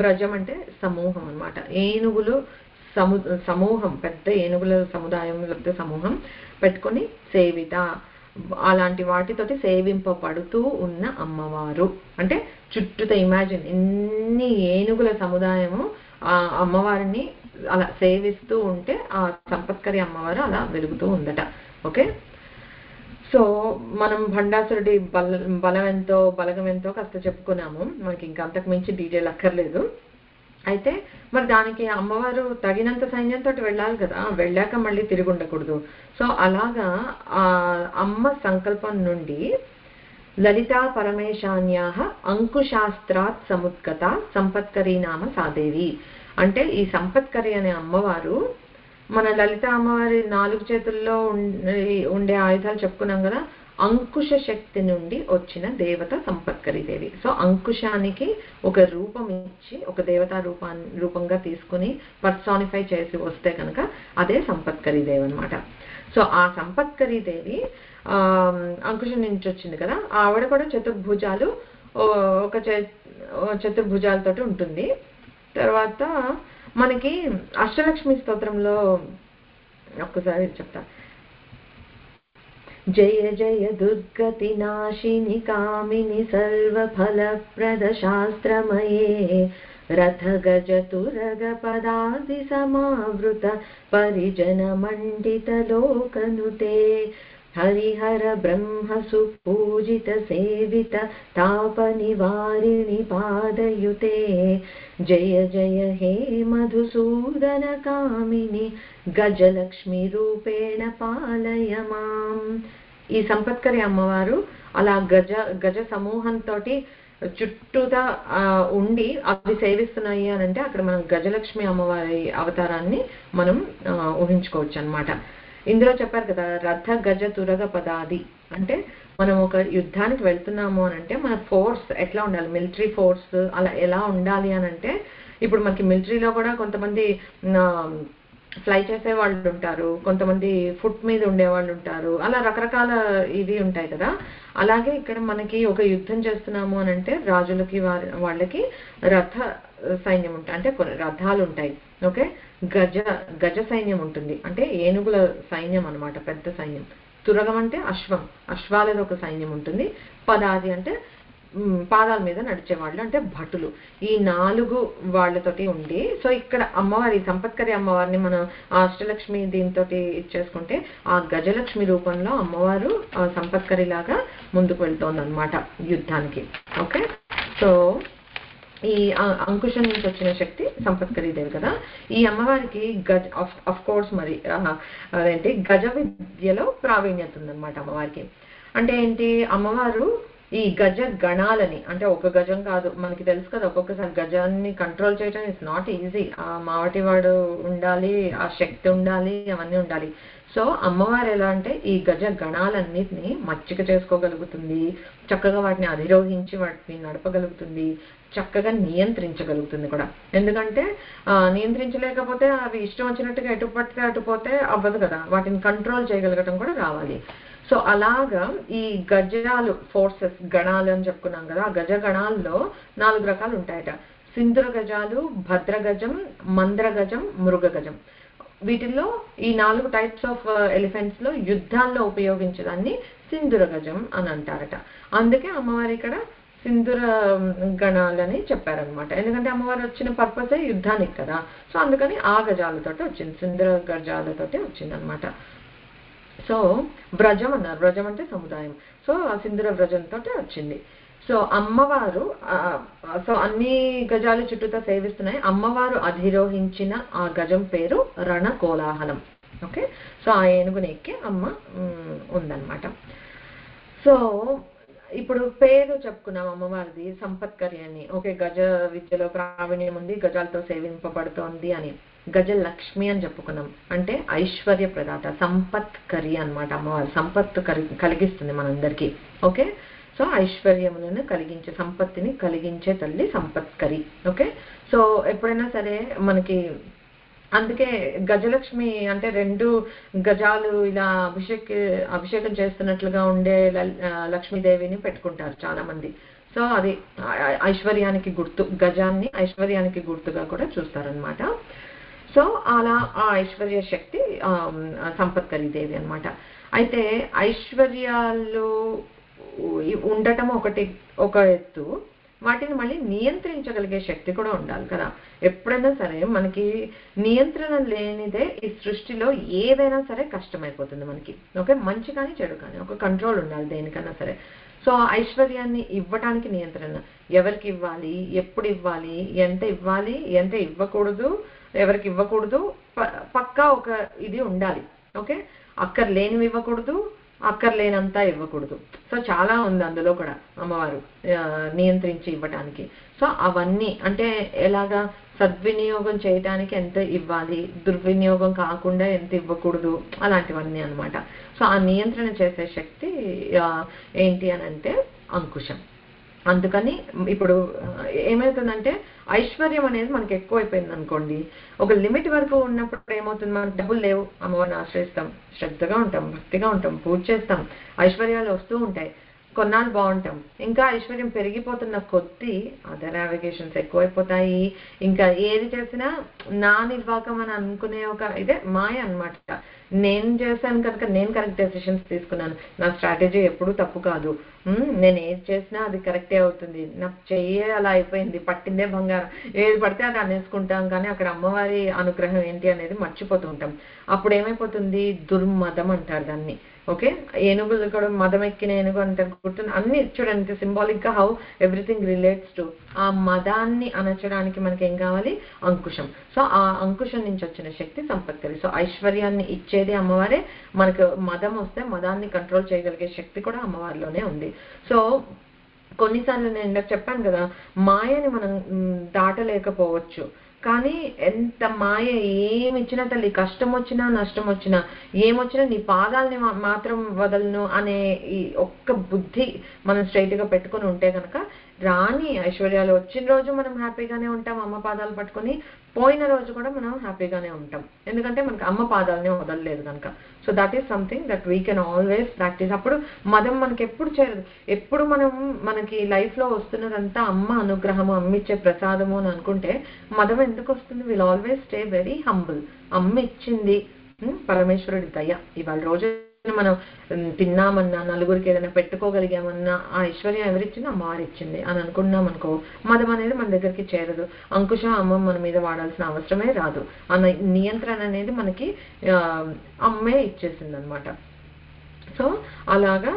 వ్రజం అంటే సమూహం అన్నమాట. ఏనుగులు సమూహం, పెద్ద ఏనుగుల సముదాయం లేకపోతే సమూహం పెట్టుకొని సేవిత, అలాంటి వాటితోటి సేవింపబడుతూ ఉన్న అమ్మవారు. అంటే చుట్టూతో ఇమాజిన్ ఎన్ని ఏనుగుల సముదాయము ఆ అమ్మవారిని అలా సేవిస్తూ ఉంటే ఆ సంపత్కరి అమ్మవారు అలా వెలుగుతూ ఉందట. ఓకే, సో మనం భండాసురుడి బలం ఎంతో బలగం ఎంతో కాస్త చెప్పుకున్నాము, మనకి ఇంకా అంతకు మించి డీటెయిల్ అక్కర్లేదు. అయితే మరి దానికి అమ్మవారు తగినంత సైన్యంతో వెళ్ళాలి కదా, వెళ్ళాక మళ్ళీ తిరిగి ఉండకూడదు. సో అలాగా ఆ అమ్మ సంకల్పం నుండి లలితా పరమేశాన్యాహ అంకుశాస్త్రాత్ సముద్గత సంపత్కరీ నామ సాదేవి. అంటే ఈ సంపత్కరి అనే అమ్మవారు మన లలిత అమ్మవారి 4 చేతుల్లో ఉండే ఆయుధాలు చెప్పుకున్నాం కదా, అంకుశ శక్తి నుండి వచ్చిన దేవత సంపత్కరి దేవి. సో అంకుశానికి ఒక రూపం ఇచ్చి ఒక దేవతా రూపంగా తీసుకుని పర్సానిఫై చేసి వస్తే కనుక అదే సంపత్కరి దేవి అనమాట. సో ఆ సంపత్కరి దేవి అంకుశం నుంచి వచ్చింది కదా, ఆవిడ కూడా చతుర్భుజాలు, ఒక చతుర్భుజాలతోటి ఉంటుంది. తర్వాత మనకి అష్టలక్ష్మి స్తోత్రంలో ఒక్కసారి చెప్తా. జయ జయ దుర్గతి నాశిని కామిని సర్వఫలప్రద శాస్త్రమయే రథ గజ తురగ పదాది సమావృత పరిజన మండిత లోకనుతే హరిహర బ్రహ్మ సుపూజిత సేవిత తాప నివారిణి పాదయుతే జయ జయ హే మధుసూదన కామిని గజలక్ష్మి రూపేణ పాలయ మాం. ఈ సంపత్కరి అమ్మవారు అలా గజ సమూహంతో చుట్టూతా ఉండి అవి సేవిస్తున్నాయి అని అంటే అక్కడ మనం గజలక్ష్మి అమ్మవారి అవతారాన్ని మనం ఊహించుకోవచ్చు అన్నమాట. ఇందులో చెప్పారు కదా రథ గజ తురగ పదాది అంటే మనం ఒక యుద్ధానికి వెళ్తున్నాము అని అంటే మన ఫోర్స్ ఎట్లా ఉండాలి, మిలిటరీ ఫోర్స్ అలా ఎలా ఉండాలి అని అంటే ఇప్పుడు మనకి మిలిటరీలో కూడా కొంతమంది ఫ్లై చేసే వాళ్ళు ఉంటారు, కొంతమంది ఫుట్ మీద ఉండే వాళ్ళు ఉంటారు, అలా రకరకాల ఇవి ఉంటాయి కదా. అలాగే ఇక్కడ మనకి ఒక యుద్ధం చేస్తున్నాము అని అంటే రాజులకి వాళ్ళకి రథ సైన్యం ఉంటాయి, అంటే కొన్ని రథాలు ఉంటాయి. ఓకే, గజ సైన్యం ఉంటుంది, అంటే ఏనుగుల సైన్యం అన్నమాట, పెద్ద సైన్యం. తురగం అంటే అశ్వాలది ఒక సైన్యం ఉంటుంది. పదాది అంటే పాదాల మీద నడిచేవాళ్ళు, అంటే భటులు. ఈ 4 వాళ్ళతోటి ఉండి, సో ఇక్కడ అమ్మవారి సంపత్కరి అమ్మవారిని మనం అష్టలక్ష్మి దీంతో ఇచ్చేసుకుంటే ఆ గజలక్ష్మి రూపంలో అమ్మవారు సంపత్కరి లాగా ముందుకు వెళ్తోంది అనమాట యుద్ధానికి. ఓకే, సో ఈ అంకుశం నుంచి వచ్చిన శక్తి సంపత్కరి దేవి కదా. ఈ అమ్మవారికి ఆఫ్ కోర్స్ మరి అదేంటి గజ విద్యలో ప్రావీణ్యత ఉందన్నమాట అమ్మవారికి. అంటే ఏంటి, అమ్మవారు ఈ గజ గణాలని, అంటే ఒక గజం కాదు, మనకి తెలుసు కదా ఒక్కొక్కసారి గజాన్ని కంట్రోల్ చేయడం ఇట్స్ నాట్ ఈజీ. ఆ మావటివాడు ఉండాలి, ఆ శక్తి ఉండాలి, అవన్నీ ఉండాలి. సో అమ్మవారు ఎలా అంటే ఈ గజ గణాలన్నిటిని మచ్చిక చేసుకోగలుగుతుంది, చక్కగా వాటిని అధిరోహించి వాటిని నడపగలుగుతుంది, చక్కగా నియంత్రించగలుగుతుంది కూడా. ఎందుకంటే నియంత్రించలేకపోతే అవి ఇష్టం వచ్చినట్టుగా ఎటు పట్టితే అటు పోతే అవ్వదు కదా, వాటిని కంట్రోల్ చేయగలగటం కూడా రావాలి. సో అలాగా ఈ గజాలు ఫోర్సెస్ గణాలు అని చెప్పుకున్నాం కదా, ఆ గజ గణాల్లో 4 రకాలు ఉంటాయట. సింధుర గజాలు, భద్రగజం, మంద్రగజం, మృగగజం. వీటిల్లో ఈ 4 టైప్స్ ఆఫ్ ఎలిఫెంట్స్ లో యుద్ధాల్లో ఉపయోగించేదాన్ని సింధుర గజం అని అంటారట. అందుకే అమ్మవారి ఇక్కడ సింధుర గణాలని చెప్పారనమాట. ఎందుకంటే అమ్మవారు వచ్చిన పర్పసే యుద్ధానికి కదా, సో అందుకని ఆ గజాలతోటి వచ్చింది, సింధుర గజాలతోటి వచ్చింది అనమాట. సో వ్రజం అన్నారు, వ్రజం అంటే సముదాయం. సో ఆ సింధుర వ్రజంతో వచ్చింది. సో అమ్మవారు సో అన్ని గజాలు చుట్టూతా సేవిస్తున్నాయి. అమ్మవారు అధిరోహించిన ఆ గజం పేరు రణ కోలాహలం. ఓకే, సో ఆ ఏనుగుని ఎక్కి అమ్మ ఉందన్నమాట. సో ఇప్పుడు పేరు చెప్పుకున్నాం అమ్మవారిది సంపత్కరి అని. ఓకే, గజ విద్యలో ప్రావీణ్యం ఉంది, గజాలతో సేవింపబడుతోంది అని. గజలక్ష్మి అని చెప్పుకున్నాం, అంటే ఐశ్వర్య ప్రదాత, సంపత్కరి అన్నమాట. అమ్మవారు సంపత్తు కలిగిస్తుంది మనందరికీ. ఓకే, సో ఐశ్వర్యములను కలిగించే, సంపత్తిని కలిగించే తల్లి సంపత్కరి. ఓకే, సో ఎప్పుడైనా సరే మనకి అందుకే గజలక్ష్మి అంటే 2 గజాలు ఇలా అభిషేకం చేస్తున్నట్లుగా ఉండే లక్ష్మీదేవిని పెట్టుకుంటారు చాలా మంది. సో అది ఐశ్వర్యానికి గుర్తు, గజాన్ని ఐశ్వర్యానికి గుర్తుగా కూడా చూస్తారనమాట. సో అలా ఆ ఐశ్వర్య శక్తి సంపత్కరి దేవి అనమాట. అయితే ఐశ్వర్యాలు ఉండటం ఒక ఎత్తు, వాటిని మళ్ళీ నియంత్రించగలిగే శక్తి కూడా ఉండాలి కదా. ఎప్పుడైనా సరే మనకి నియంత్రణ లేనిదే ఈ సృష్టిలో ఏదైనా సరే కష్టమైపోతుంది మనకి. ఓకే, మంచి కానీ చెడు కానీ ఒక కంట్రోల్ ఉండాలి దేనికన్నా సరే. సో ఐశ్వర్యాన్ని ఇవ్వటానికి నియంత్రణ, ఎవరికి ఇవ్వాలి, ఎప్పుడు ఇవ్వాలి, ఎంత ఇవ్వకూడదు, ఎవరికి ఇవ్వకూడదు, పక్కా ఒక ఇది ఉండాలి. ఓకే, అక్కర్లేనివి ఇవ్వకూడదు, అక్కర్లేనంతా ఇవ్వకూడదు. సో చాలా ఉంది అందులో కూడా అమ్మవారు నియంత్రించి ఇవ్వటానికి. సో అవన్నీ అంటే ఎలాగా, సద్వినియోగం చేయటానికి ఎంత ఇవ్వాలి, దుర్వినియోగం కాకుండా ఎంత ఇవ్వకూడదు, అలాంటివన్నీ అనమాట. సో ఆ నియంత్రణ చేసే శక్తి ఏంటి అని అంటే అంకుశం. అందుకని ఇప్పుడు ఏమవుతుందంటే ఐశ్వర్యం అనేది మనకి ఎక్కువైపోయింది అనుకోండి, ఒక లిమిట్ వరకు ఉన్నప్పుడు ఏమవుతుంది, మనకు డబ్బులు లేవు, అమ్మవారిని ఆశ్రయిస్తాం, శ్రద్ధగా ఉంటాం, భక్తిగా ఉంటాం, పూజ చేస్తాం, ఐశ్వర్యాలు వస్తూ ఉంటాయి, కొన్నాళ్ళు బాగుంటాం. ఇంకా ఐశ్వర్యం పెరిగిపోతున్న కొద్దీ అదర్ నావిగేషన్స్ ఎక్కువైపోతాయి. ఇంకా ఏది చేసినా నా నిర్వాకం అని అనుకునే ఒక ఇదే మాయ అనమాట. నేను చేశాను కనుక నేను కరెక్ట్ డెసిషన్స్ తీసుకున్నాను, నా స్ట్రాటజీ ఎప్పుడూ తప్పు కాదు, నేను ఏది చేసినా అది కరెక్టే అవుతుంది, నాకు చెయ్యే అలా అయిపోయింది, పట్టిందే బంగారం, ఏది పడితే అది అనేసుకుంటాం. కానీ అక్కడ అమ్మవారి అనుగ్రహం ఏంటి అనేది మర్చిపోతూ ఉంటాం. అప్పుడు ఏమైపోతుంది, దుర్మదం అంటారు దాన్ని. ఓకే, ఏనుగులు కూడా మదం ఎక్కిన ఏనుగు అంటారు, గుర్తుంది. అన్ని చూడండి సింబాలిక్ గా హౌ ఎవ్రీథింగ్ రిలేట్స్ టు ఆ మదాన్ని అనచడానికి మనకి ఏం కావాలి, అంకుశం. సో ఆ అంకుశం నుంచి వచ్చిన శక్తి సంపత్కరి. సో ఐశ్వర్యాన్ని ఇచ్చేది అమ్మవారే. మనకు మదం వస్తే మదాన్ని కంట్రోల్ చేయగలిగే శక్తి కూడా అమ్మవారిలోనే ఉంది. సో కొన్నిసార్లు నేను ఇందాక చెప్పాను కదా, మాయని మనం దాటలేకపోవచ్చు, కానీ ఎంత మాయ ఏమిచ్చినా తల్లి, కష్టం వచ్చినా నష్టం వచ్చినా ఏమొచ్చినా నీ పాదాలని మాత్రం వదలను అనే ఈ ఒక్క బుద్ధి మనం స్ట్రైట్ గా పెట్టుకుని ఉంటే కనుక రాని ఐశ్వర్యాలు వచ్చిన రోజు మనం హ్యాపీగానే ఉంటాం, అమ్మ పాదాలు పట్టుకొని, పోయిన రోజు కూడా మనం హ్యాపీగానే ఉంటాం, ఎందుకంటే మనకి అమ్మ పాదాలని వదలలేదు కనుక. So that is something that we can always practice. అప్పుడు మదం మనకి ఎప్పుడు చేరదు. ఎప్పుడు మనకి లైఫ్ లో వస్తున్నదంతా అమ్మ అనుగ్రహము, అమ్మ ఇచ్చే ప్రసాదము అని అనుకుంటే మదం ఎందుకు వస్తుంది? Will always stay very humble. అమ్మ ఇచ్చింది, పరమేశ్వరుడి దయ. ఇవాళ రోజు మనం తిన్నామన్నా, నలుగురికి ఏదైనా పెట్టుకోగలిగామన్నా ఆ ఐశ్వర్యం ఎవరిచ్చింది, అమ్మవారు ఇచ్చింది అని అనుకున్నాం అనుకో, మదం అనేది మన దగ్గరికి చేరదు, అంకుశం అమ్మ మన మీద వాడాల్సిన అవసరమే రాదు, అన్న నియంత్రణ అనేది మనకి అమ్మే ఇచ్చేసింది అనమాట. సో అలాగా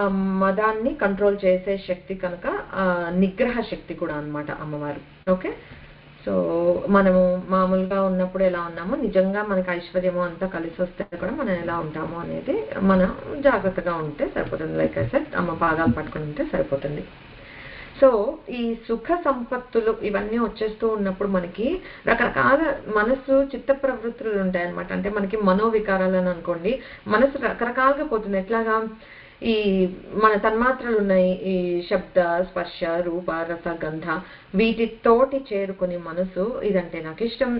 ఆ మదాన్ని కంట్రోల్ చేసే శక్తి కనుక నిగ్రహ శక్తి కూడా అన్నమాట అమ్మవారు. ఓకే, సో మనము మామూలుగా ఉన్నప్పుడు ఎలా ఉన్నామో నిజంగా మనకి ఐశ్వర్యము అంతా కలిసి వస్తే కూడా మనం ఎలా ఉంటామో అనేది మనం జాగ్రత్తగా ఉంటే సరిపోతుంది. లైక్ ఐ సెడ్ అమ్మ పాదాలు పట్టుకుని ఉంటే సరిపోతుంది. సో ఈ సుఖ సంపత్తులు ఇవన్నీ వచ్చేస్తూ ఉన్నప్పుడు మనకి రకరకాల మనసు చిత్త ప్రవృత్తులు ఉంటాయి అనమాట. అంటే మనకి మనోవికారాలని అనుకోండి, మనసు రకరకాలుగా పోతుంది. ఎట్లాగా ఈ మన తన్మాత్రలు ఉన్నాయి, ఈ శబ్ద స్పర్శ రూప రస గంధ, వీటితోటి చేరుకుని మనసు ఇదంటే నాకు ఇష్టం,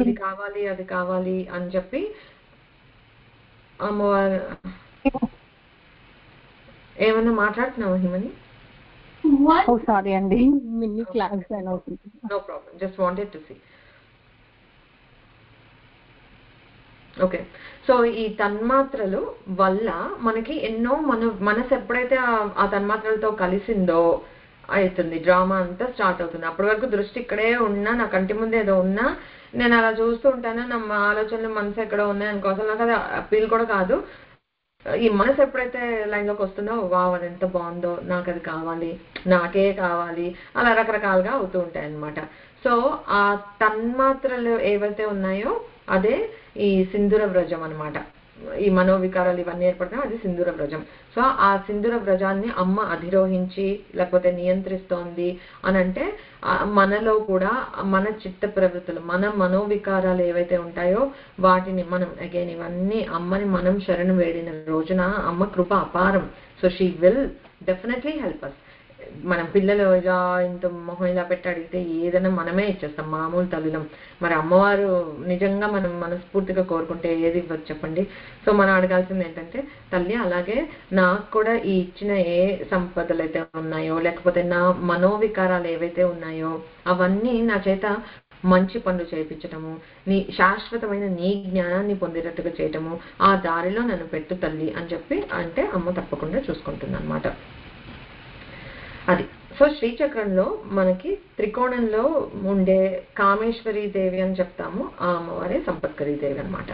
ఇది కావాలి అది కావాలి అని చెప్పి అమ్మవారు ఏమన్నా మాట్లాడుతున్నావా హిమని? సారీ అండి, మినీ క్లాస్ అవుతుంది. No problem, just wanted to see. Okay, so ఈ తన్మాత్రలు వల్ల మనకి ఎన్నో మనసు ఎప్పుడైతే ఆ తన్మాత్రలతో కలిసిందో అవుతుంది, డ్రామా అంతా స్టార్ట్ అవుతుంది. అప్పటి వరకు దృష్టి ఇక్కడే ఉన్నా, నా కంటి ముందు ఏదో ఉన్నా నేను అలా చూస్తూ ఉంటాను, నా ఆలోచనలు మనసు ఎక్కడో ఉన్నాయి అనుకో, అసలు నాకు అది అప్పీల్ కూడా కాదు. ఈ మనసు ఎప్పుడైతే లైన్లోకి వస్తుందో, వావ్ అది ఎంత బాగుందో, నాకు అది కావాలి, నాకే కావాలి, అలా రకరకాలుగా అవుతూ ఉంటాయి అన్నమాట. సో ఆ తన్మాత్రలు ఏవైతే ఉన్నాయో అదే ఈ సింధూర వ్రజం అనమాట. ఈ మనోవికారాలు ఇవన్నీ ఏర్పడతాయి, అది సింధూర వ్రజం. సో ఆ సింధూర వ్రజాన్ని అమ్మ అధిరోహించి లేకపోతే నియంత్రిస్తోంది అని అంటే మనలో కూడా మన చిత్త ప్రవృత్తులు, మన మనోవికారాలు ఏవైతే ఉంటాయో వాటిని మనం అగైన్ ఇవన్నీ అమ్మని మనం శరణు వేడిన రోజున అమ్మ కృప అపారం. So she will definitely help us. మనం పిల్లలు ఇలా ఇంత మొహం ఇలా పెట్టి అడిగితే ఏదైనా మనమే ఇచ్చేస్తాం, మామూలు తల్లులం. మరి అమ్మవారు నిజంగా మనం మనస్ఫూర్తిగా కోరుకుంటే ఏది ఇవ్వచ్చు చెప్పండి? సో మనం అడగాల్సింది ఏంటంటే, తల్లి అలాగే నాకు కూడా ఈ ఇచ్చిన ఏ సంపదలు అయితే ఉన్నాయో లేకపోతే నా మనోవికారాలు ఏవైతే ఉన్నాయో అవన్నీ నా చేత మంచి పనులు చేయించటము, నీ శాశ్వతమైన నీ జ్ఞానాన్ని పొందేటట్టుగా చేయటము, ఆ దారిలో నన్ను పెట్టు తల్లి అని చెప్పి అంటే అమ్మ తప్పకుండా చూసుకుంటుంది అనమాట. అది. సో శ్రీచక్రంలో మనకి త్రికోణంలో ఉండే కామేశ్వరి దేవి అని చెప్తాము, ఆ అమ్మవారే సంపత్కరీ దేవి అనమాట.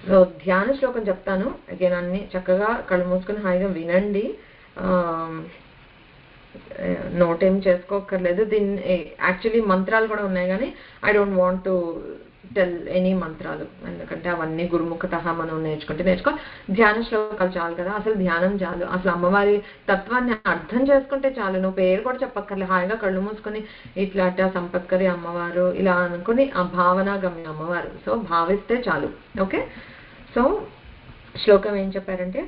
సో ధ్యాన శ్లోకం చెప్తాను, అగైన్ అన్ని చక్కగా కళ్ళు మూసుకుని హాయిగా వినండి, నోట్ ఏం చేసుకోక్కర్లేదు. దీన్ని యాక్చువల్లీ మంత్రాలు కూడా ఉన్నాయి కానీ I don't want to tell any మంత్రాలు, ఎందుకంటే అవన్నీ గురుముఖత మనం నేర్చుకో. ధ్యాన శ్లోకాలు చాలు కదా, అసలు ధ్యానం చాలు, అసలు అమ్మవారి తత్వాన్ని అర్థం చేసుకుంటే చాలు. నువ్వు పేరు కూడా చెప్పక్కర్లే, హాయిగా కళ్ళు మూసుకొని ఇట్లాట సంపత్కరి అమ్మవారు ఇలా అనుకుని ఆ భావన గమ్య అమ్మవారు, సో భావిస్తే చాలు. ఓకే, సో శ్లోకం ఏం చెప్పారంటే,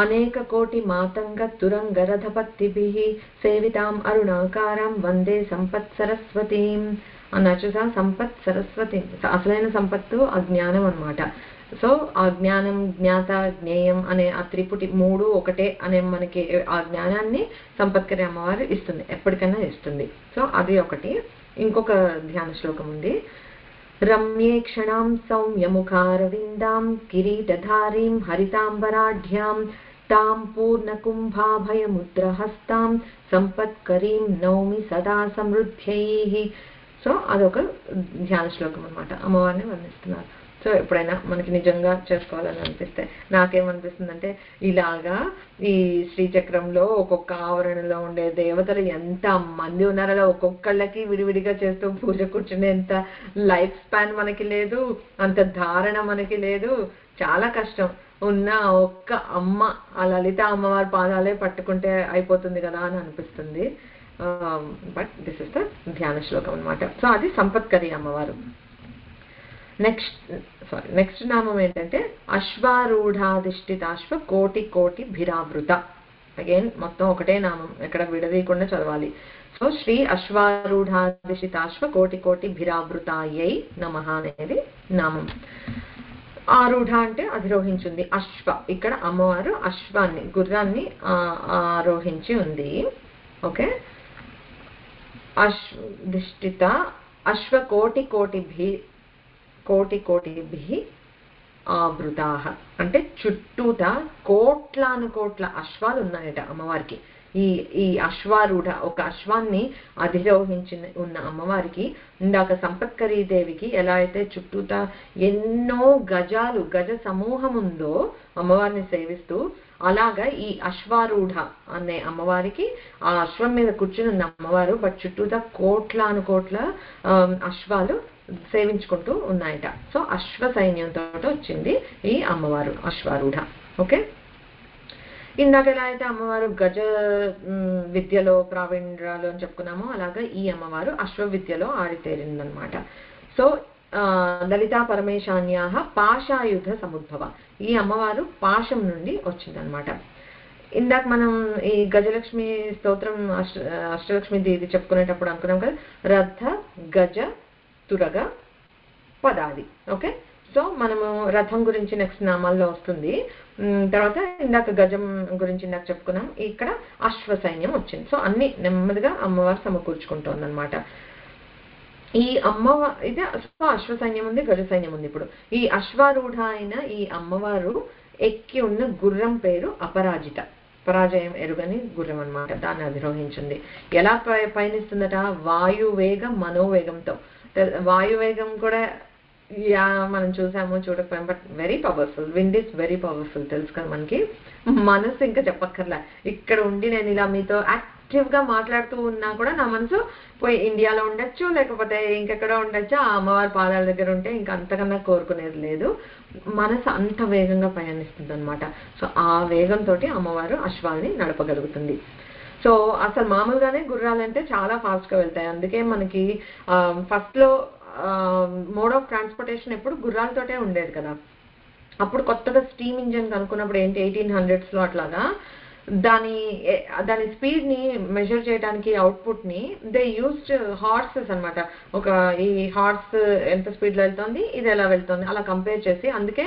అనేక కోటి మాతంగ తురంగరథపత్తిభిః సేవితాం అరుణాకారం వందే సంపత్ సరస్వతీం అన్నారు చూసా. సంపత్ సరస్వతి, అసలైన సంపత్తు ఆ జ్ఞానం అనమాట. సో ఆ జ్ఞానం, జ్ఞాత, జ్ఞేయం అనే ఆ త్రిపుటి మూడు ఒకటే అనే మనకి ఆ జ్ఞానాన్ని సంపత్కరి అమ్మవారు ఇస్తుంది, ఎప్పటికైనా ఇస్తుంది. సో అది ఒకటి. ఇంకొక ధ్యాన శ్లోకం ఉంది, రమ్యే క్షణాం సౌమ్యముఖారవిందాం కిరీటధారీం హరితాంబరాఢ్యాం తాం పూర్ణకుంభాభయముద్రహస్తాం సంపత్కరీం నౌమి సదా సమృద్ధ్యైః. సో అదొక ధ్యాన శ్లోకం అనమాట, అమ్మవారిని వర్ణిస్తున్నారు. సో ఎప్పుడైనా మనకి నిజంగా చేసుకోవాలని అనిపిస్తే, నాకేమనిపిస్తుందంటే ఇలాగా ఈ శ్రీచక్రంలో ఒక్కొక్క ఆవరణలో ఉండే దేవతలు ఎంత మంది ఉన్నారో అలా ఒక్కొక్కళ్ళకి విడివిడిగా చేస్తూ పూజ కూర్చునేంత లైఫ్ స్పాన్ మనకి లేదు, అంత ధారణ మనకి లేదు, చాలా కష్టం. ఉన్న ఒక్క అమ్మ ఆ లలిత అమ్మవారి పాదాలే పట్టుకుంటే అయిపోతుంది కదా అని అనిపిస్తుంది. బట్ దిస్ ఇస్ ద ధ్యాన శ్లోకం అనమాట. సో అది సంపత్కరి అమ్మవారు. నెక్స్ట్ నామం ఏంటంటే అశ్వారూఢాధిష్ఠితాశ్వ కోటి కోటి భిరావృత. అగైన్ మొత్తం ఒకటే నామం, ఎక్కడ విడదీయకుండా చదవాలి. సో శ్రీ అశ్వారూఢాధిష్ఠితాశ్వ కోటి కోటి భిరావృతాయై నమః అనేది నామం. ఆరూఢ అంటే అధిరోహించింది, అశ్వ ఇక్కడ అమ్మవారు అశ్వాన్ని గుర్రాన్ని ఆరోహించి ఉంది. ఓకే, అధిష్ఠిత అశ్వ కోటి కోటిభిః ఆవృతాః అంటే చుట్టూత కోట్లాను కోట్ల అశ్వాలు ఉన్నాయట అమ్మవారికి. ఈ అశ్వారూఢ ఒక అశ్వాన్ని అధిరోహించి ఉన్న అమ్మవారికి, ఇందాక సంపత్కరీ దేవికి ఎలా అయితే చుట్టూత ఎన్నో గజ సమూహం ఉందో అమ్మవారిని సేవిస్తూ, అలాగా ఈ అశ్వారూఢ అనే అమ్మవారికి ఆ అశ్వం మీద కూర్చుని ఉన్న అమ్మవారు బట్ చుట్టూతా కోట్లాను కోట్ల అశ్వాలు సేవించుకుంటూ ఉన్నాయట. సో అశ్వ సైన్యంతో వచ్చింది ఈ అమ్మవారు అశ్వారూఢ. ఓకే, ఇందాక ఎలా అయితే అమ్మవారు గజ విద్యలో ప్రావీణ్యాలు అని చెప్పుకున్నామో అలాగా ఈ అమ్మవారు అశ్వ విద్యలో ఆరితేరిందనమాట. సో లలితా పరమేశాన్యా పాశాయుధ సముద్భవ, ఈ అమ్మవారు పాశం నుండి వచ్చిందనమాట. ఇందాక మనం ఈ గజలక్ష్మి స్తోత్రం అష్టలక్ష్మి ఇది చెప్పుకునేటప్పుడు అనుకున్నాం కదా, రథ గజ తురగ పదాది. ఓకే, సో మనము రథం గురించి నెక్స్ట్ నామాల్లో వస్తుంది. తర్వాత ఇందాక గజం గురించి ఇందాక చెప్పుకున్నాం, ఇక్కడ అశ్వ సైన్యం వచ్చింది. సో అన్ని నెమ్మదిగా అమ్మవారు సమకూర్చుకుంటోంది అనమాట. ఈ ఇది అశ్వ సైన్యం ఉంది, గజ సైన్యం ఉంది. ఇప్పుడు ఈ అశ్వారూఢ అయిన ఈ అమ్మవారు ఎక్కి ఉన్న గుర్రం పేరు అపరాజిత, పరాజయం ఎరుగని గుర్రం అనమాట. దాన్ని అధిరోహించింది. ఎలా పయనిస్తుందట, వాయువేగ మనోవేగంతో. వాయువేగం కూడా మనం చూసాము చూడకపోయాం, but very powerful. Wind is very powerful, తెలుసు కదా మనకి. మనసు ఇంకా చెప్పక్కర్లా. ఇక్కడ ఉండి నేను ఇలా మీతో యాక్టివ్ గా మాట్లాడుతూ ఉన్నా కూడా నా మనసు పోయి ఇండియాలో ఉండొచ్చు, లేకపోతే ఇంకెక్కడో ఉండొచ్చు, ఆ అమ్మవారి పాదాల దగ్గర ఉంటే ఇంకా అంతకన్నా కోరుకునేది లేదు. మనసు అంత వేగంగా ప్రయాణిస్తుంది అనమాట. సో ఆ వేగంతో అమ్మవారు అశ్వాల్ని నడపగలుగుతుంది. సో అసలు మామూలుగానే గుర్రాలంటే చాలా ఫాస్ట్ గా వెళ్తాయి. అందుకే మనకి ఫస్ట్ లో మోడ్ ఆఫ్ ట్రాన్స్పోర్టేషన్ ఎప్పుడు గుర్రాలతోటే ఉండేది కదా. అప్పుడు కొత్తగా స్టీమ్ ఇంజిన్ కనుక్కున్నప్పుడు ఏంటి 1800s లో అట్లాగా దాని స్పీడ్ ని మెజర్ చేయడానికి అవుట్పుట్ ని దే యూస్డ్ హార్సెస్ అనమాట. ఒక ఈ హార్స్ ఎంత స్పీడ్ లో వెళ్తుంది, ఇది ఎలా వెళ్తుంది అలా కంపేర్ చేసి, అందుకే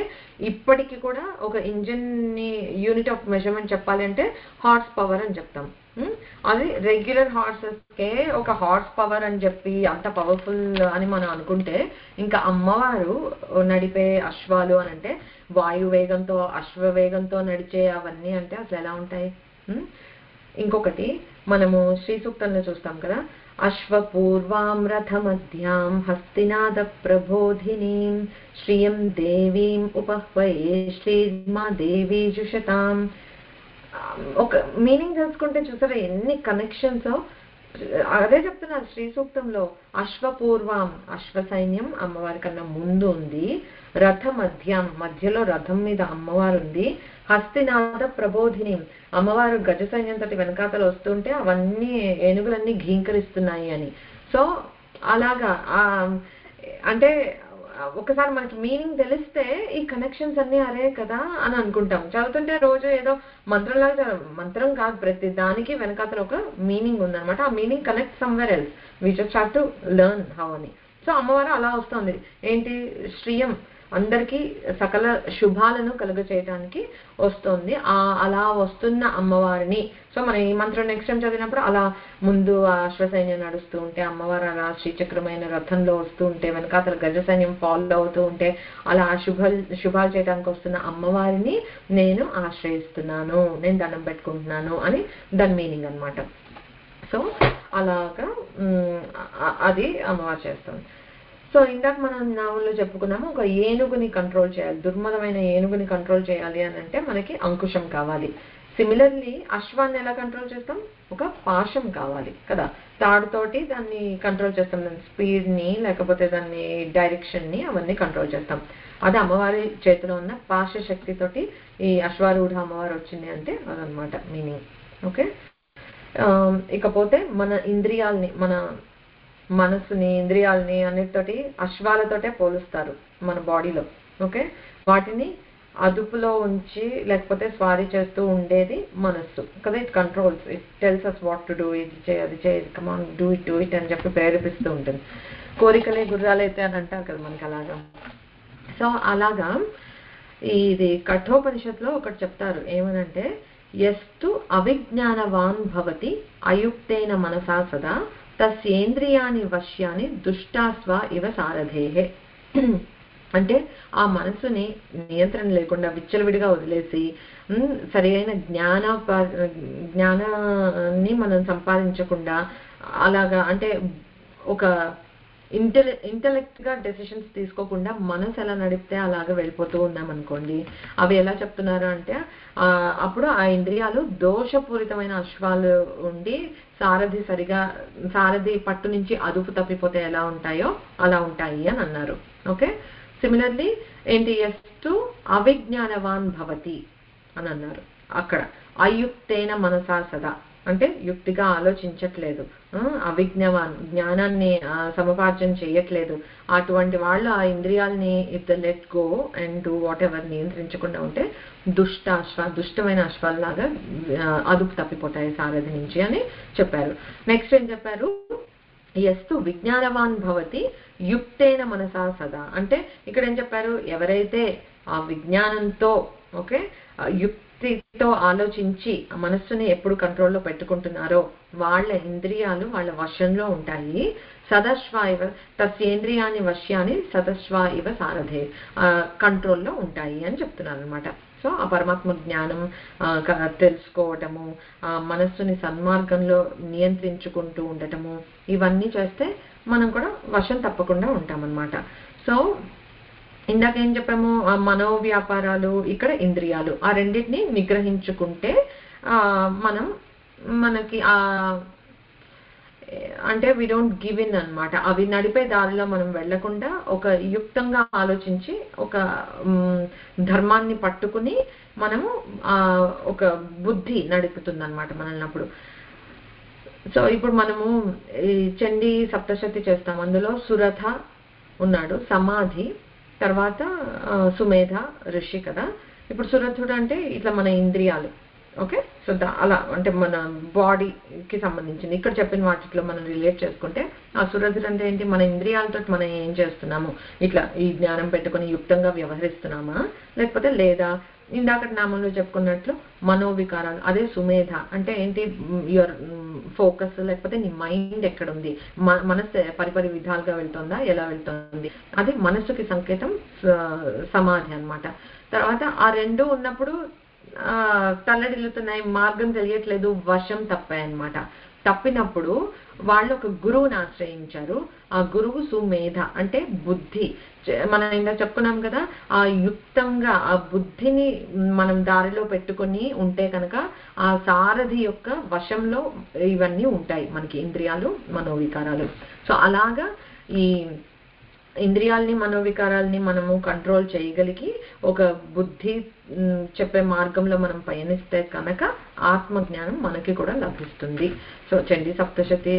ఇప్పటికి కూడా ఒక ఇంజిన్ ని యూనిట్ ఆఫ్ మెజర్మెంట్ చెప్పాలి అంటే హార్స్ పవర్ అని చెప్తాం. అది రెగ్యులర్ హార్సెస్ కే ఒక హార్స్ పవర్ అని చెప్పి అంత పవర్ఫుల్ అని మనం అనుకుంటే, ఇంకా అమ్మవారు నడిపే అశ్వాలు అని అంటే వాయువేగంతో అశ్వవేగంతో నడిచే అవన్నీ అంటే అసలు ఎలా ఉంటాయి. ఇంకొకటి మనము శ్రీ సూక్తంలో చూస్తాం కదా, అశ్వపూర్వాం రథమధ్యాం హస్తినాద ప్రబోధినీం శ్రియం దేవీం ఉపహ్వయే శ్రీర్మా దేవీ జుషతాం. ఒక మీనింగ్ తెలుసుకుంటే చూసారా ఎన్ని కనెక్షన్స్. అదే చెప్తున్నారు శ్రీ సూక్తంలో, అశ్వపూర్వం అశ్వ సైన్యం అమ్మవారి కన్నా ముందు ఉంది, రథ మధ్యం మధ్యలో రథం మీద అమ్మవారు ఉంది, హస్తినాద ప్రబోధిని అమ్మవారు గజ సైన్యంతో వెనకాతలు వస్తుంటే అవన్నీ ఏనుగులన్నీ ఘీంకరిస్తున్నాయి అని. సో అలాగా అంటే ఒకసారి మనకి మీనింగ్ తెలిస్తే ఈ కనెక్షన్స్ అన్ని అరే కదా అని అనుకుంటాం. చదువుతుంటే రోజు ఏదో మంత్రంలాగా మంత్రం కాదు, ప్రతి దానికి వెనకాతల ఒక మీనింగ్ ఉందన్నమాట. ఆ meaning connect somewhere else, we just have to learn how అని. సో అమ్మవారు అలా వస్తుంది. ఏంటి, శ్రీయం అందరికీ సకల శుభాలను కలుగ చేయడానికి వస్తుంది. అలా వస్తున్న అమ్మవారిని, సో మనం ఈ మంత్రం నెక్స్ట్ టైం చదివినప్పుడు అలా ముందు అశ్వసైన్యం నడుస్తూ ఉంటే అమ్మవారు అలా శ్రీచక్రమైన రథంలో వస్తూ ఉంటే వెనకాతల గజ సైన్యం ఫాలో అవుతూ ఉంటే అలా శుభాలు చేయడానికి వస్తున్న అమ్మవారిని నేను ఆశ్రయిస్తున్నాను, నేను దండం పెట్టుకుంటున్నాను అని దాని మీనింగ్ అనమాట. సో అలాగా అది అమ్మవారు చేస్తుంది. సో ఇందాక మనం నామంలో చెప్పుకున్నాము, ఒక ఏనుగుని కంట్రోల్ చేయాలి, దుర్మదమైన ఏనుగుని కంట్రోల్ చేయాలి అని అంటే మనకి అంకుశం కావాలి. సిమిలర్లీ అశ్వాన్ని ఎలా కంట్రోల్ చేస్తాం, ఒక పాశం కావాలి కదా, తాడుతోటి దాన్ని కంట్రోల్ చేస్తాం, దాని స్పీడ్ ని లేకపోతే దాన్ని డైరెక్షన్ ని అవన్నీ కంట్రోల్ చేస్తాం. అది అమ్మవారి చేతిలో ఉన్న పాశ శక్తితోటి ఈ అశ్వారూఢ అమ్మవారు వచ్చింది అంటే అదనమాట మీనింగ్. ఓకే, ఇకపోతే మన ఇంద్రియాలని, మన మనసుని ఇంద్రియాలని అన్నిటితోటి అశ్వాలతోటే పోలుస్తారు మన బాడీలో. ఓకే, వాటిని అదుపులో ఉంచి లేకపోతే స్వారీ చేస్తూ ఉండేది మనస్సు కదా. It controls, it tells us what to do, ఇది చేయి అది చేయి, కమాన్ డూ ఇట్ అని చెప్పి ప్రేరేపిస్తూ ఉంటుంది. కోరికలే గుర్రాలైతే అని అంటారు కదా మనకి అలాగా. సో అలాగా ఇది కఠోపనిషత్తులో ఒకటి చెప్తారు, ఏమనంటే యస్తు అవిజ్ఞానవాన్ భవతి అయుక్తేన మనసా సదా తస్యేంద్రియాని వశ్యాని దుష్టాస్వ ఇవ సారథేహే. అంటే ఆ మనసుని నియంత్రణ లేకుండా విచ్చలవిడిగా వదిలేసి సరి అయిన జ్ఞానాన్ని మనం సంపాదించకుండా అలాగా, అంటే ఒక ఇంటెలెక్ట్ గా డెసిషన్స్ తీసుకోకుండా మనసు ఎలా నడిపితే అలాగా వెళ్ళిపోతూ ఉన్నాం అనుకోండి, అవి ఎలా చెప్తున్నారు అంటే అప్పుడు ఆ ఇంద్రియాలు దోషపూరితమైన అశ్వాలు ఉండి సారథి పట్టు నుంచి అదుపు తప్పిపోతే ఎలా ఉంటాయో అలా ఉంటాయి అని అన్నారు. ఓకే, సిమిలర్లీ ఏంటి, ఎస్తు అవిజ్ఞానవాన్ భవతి అని అన్నారు. అక్కడ అయుక్తేన మనసా సదా అంటే యుక్తిగా ఆలోచించట్లేదు, అవిజ్ఞవాన్ జ్ఞానాన్ని సముపార్జన చేయట్లేదు, అటువంటి వాళ్ళు ఆ ఇంద్రియాలని if the let go and do whatever నియంత్రించకుండా ఉంటే దుష్టమైన అశ్వాల్లాగా అదుపు తప్పిపోతాయి సారథి నుంచి అని చెప్పారు. నెక్స్ట్ ఏం చెప్పారు, ఎస్తు విజ్ఞానవాన్ భవతి యుక్తేన మనసా సదా అంటే ఇక్కడ ఏం చెప్పారు, ఎవరైతే ఆ విజ్ఞానంతో ఓకే యుక్తితో ఆలోచించి మనస్సుని ఎప్పుడు కంట్రోల్లో పెట్టుకుంటున్నారో వాళ్ళ ఇంద్రియాలు వాళ్ళ వశంలో ఉంటాయి. సదశ్వ ఇవ తస్యేంద్రియాన్ని వశ్యాన్ని సదశ్వ ఇవ సారథే కంట్రోల్లో ఉంటాయి అని చెప్తున్నారు అనమాట. సో ఆ పరమాత్మ జ్ఞానం తెలుసుకోవటము, మనస్సుని సన్మార్గంలో నియంత్రించుకుంటూ ఉండటము, ఇవన్నీ చేస్తే మనం కూడా వశం తప్పకుండా ఉంటామన్నమాట. సో ఇందాక ఏం చెప్పాము, మనోవ్యాపారాలు ఇక్కడ ఇంద్రియాలు ఆ రెండింటిని నిగ్రహించుకుంటే మనకి అంటే వి డోంట్ గివ్ ఇన్ అనమాట. అవి నడిపే దారిలో మనం వెళ్లకుండా ఒక యుక్తంగా ఆలోచించి ఒక ధర్మాన్ని పట్టుకుని మనము ఒక బుద్ధి నడుపుతుంది అనమాట మనల్ని అప్పుడు. సో ఇప్పుడు మనము ఈ చండీ సప్తశతి చేస్తాం, అందులో సురథ ఉన్నాడు, సమాధి, తర్వాత సుమేధ ఋషి కదా. ఇప్పుడు సురథుడు అంటే ఇట్లా మన ఇంద్రియాలు, ఓకే. సో అలా అంటే మన బాడీకి సంబంధించింది. ఇక్కడ చెప్పిన వాటిలో మనం రిలేట్ చేసుకుంటే ఆ సురథుడు అంటే ఏంటి, మన ఇంద్రియాలతో మనం ఏం చేస్తున్నాము, ఇట్లా ఈ జ్ఞానం పెట్టుకుని యుక్తంగా వ్యవహరిస్తున్నామా లేకపోతే లేదా. ఇందాక నామంలో చెప్పుకున్నట్లు మనోవికారాలు, అదే సుమేధ అంటే ఏంటి, యువర్ ఫోకస్ లేకపోతే నీ మైండ్ ఎక్కడుంది, మనస్సు పరిపరి విధాలుగా వెళ్తుందా, ఎలా వెళ్తుంది, అది మనస్సుకి సంకేతం సమాధి అన్నమాట. తర్వాత ఆ రెండు ఉన్నప్పుడు తల్లడిల్లుతున్నాయి, మార్గం తెలియట్లేదు, వశం తప్పాయి అన్నమాట. తప్పినప్పుడు వాళ్ళు ఒక గురువుని ఆశ్రయించారు. ఆ గురువు సుమేధ అంటే బుద్ధి. మనం ఇందా చెప్పుకున్నాం కదా, ఆ యుక్తంగా ఆ బుద్ధిని మనం దారిలో పెట్టుకొని ఉంటే కనుక ఆ సారథి యొక్క వశంలో ఇవన్నీ ఉంటాయి మనకి, ఇంద్రియాలు మనోవికారాలు. సో అలాగా ఈ ఇంద్రియాలని మనోవికారాలని మనము కంట్రోల్ చేయగలిగి ఒక బుద్ధి చెప్పే మార్గంలో మనం పయనిస్తే కనుక ఆత్మజ్ఞానం మనకి కూడా లభిస్తుంది. So Chandi Saptashati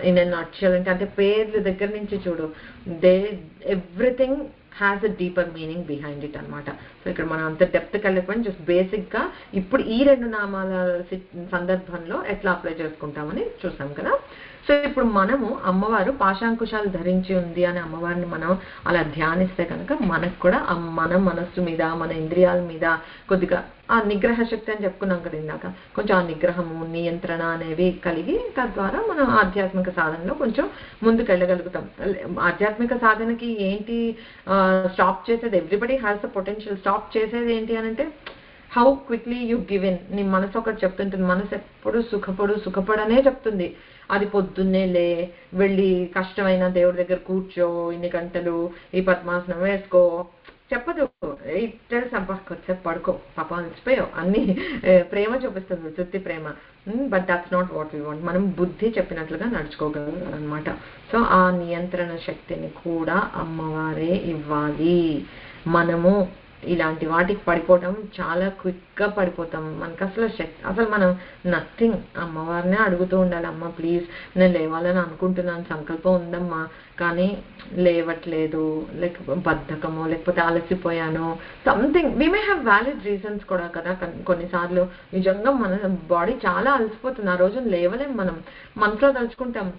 in a nutshell అంటే పేర్ల దగ్గర నుంచి చూడు, everything has a deeper meaning behind it అనమాట. సో ఇక్కడ మనం అంత డెప్త్కి వెళ్ళకపోయినా జస్ట్ బేసిక్గా ఇప్పుడు ఈ రెండు నామాల సందర్భంలో ఎట్లా అప్లై చేసుకుంటామని చూసాం కదా. సో ఇప్పుడు మనము అమ్మవారు పాశాంకుశాలు ధరించి ఉంది అని అమ్మవారిని మనం అలా ధ్యానిస్తే కనుక మనకు కూడా మన మనస్సు మీద మన ఇంద్రియాల మీద కొద్దిగా ఆ నిగ్రహ శక్తి అని చెప్పుకున్నాం కదా ఇందాక, కొంచెం ఆ నిగ్రహము నియంత్రణ అనేవి కలిగి తద్వారా మనం ఆధ్యాత్మిక సాధనలో కొంచెం ముందుకు వెళ్ళగలుగుతాం. ఆధ్యాత్మిక సాధనకి ఏంటి స్టాప్ చేసేది, everybody has the potential. Stop చేసేది ఏంటి అని అంటే how quickly you give in. నీ మనసు ఒకటి చెప్తుంటుంది, మనసు ఎప్పుడు సుఖపడనే చెప్తుంది. అది పొద్దున్నే వెళ్ళి కష్టమైన దేవుడి దగ్గర కూర్చో, ఇన్ని గంటలు ఈ పద్మాసనం వేసుకో చెప్పదు. కొద్దిసేపు పడుకో, పాపం అలసిపోయావు, అన్ని ప్రేమ చూపిస్తుంది, తృప్తి ప్రేమ. But that's not what we want. మనం బుద్ధి చెప్పినట్లుగా నడుచుకోగలం అనమాట. సో ఆ నియంత్రణ శక్తిని కూడా అమ్మవారే ఇవ్వాలి. మనము ఇలాంటి వాటికి పడిపోవటం చాలా క్విక్గా పడిపోతాం. మనకు అసలు మనం నథింగ్. అమ్మవారినే అడుగుతూ ఉండాలి, అమ్మ ప్లీజ్ నేను లేవాలని అనుకుంటున్నాను, సంకల్పం ఉందమ్మా కానీ లేవట్లేదు, లేకపోతే బద్ధకము, లేకపోతే అలసిపోయాను, something. We may have valid reasons కూడా కదా. కొన్నిసార్లు నిజంగా మన బాడీ చాలా అలసిపోతుంది, ఆ రోజు లేవలేం, మనం మనసులో తలుచుకుంటాం,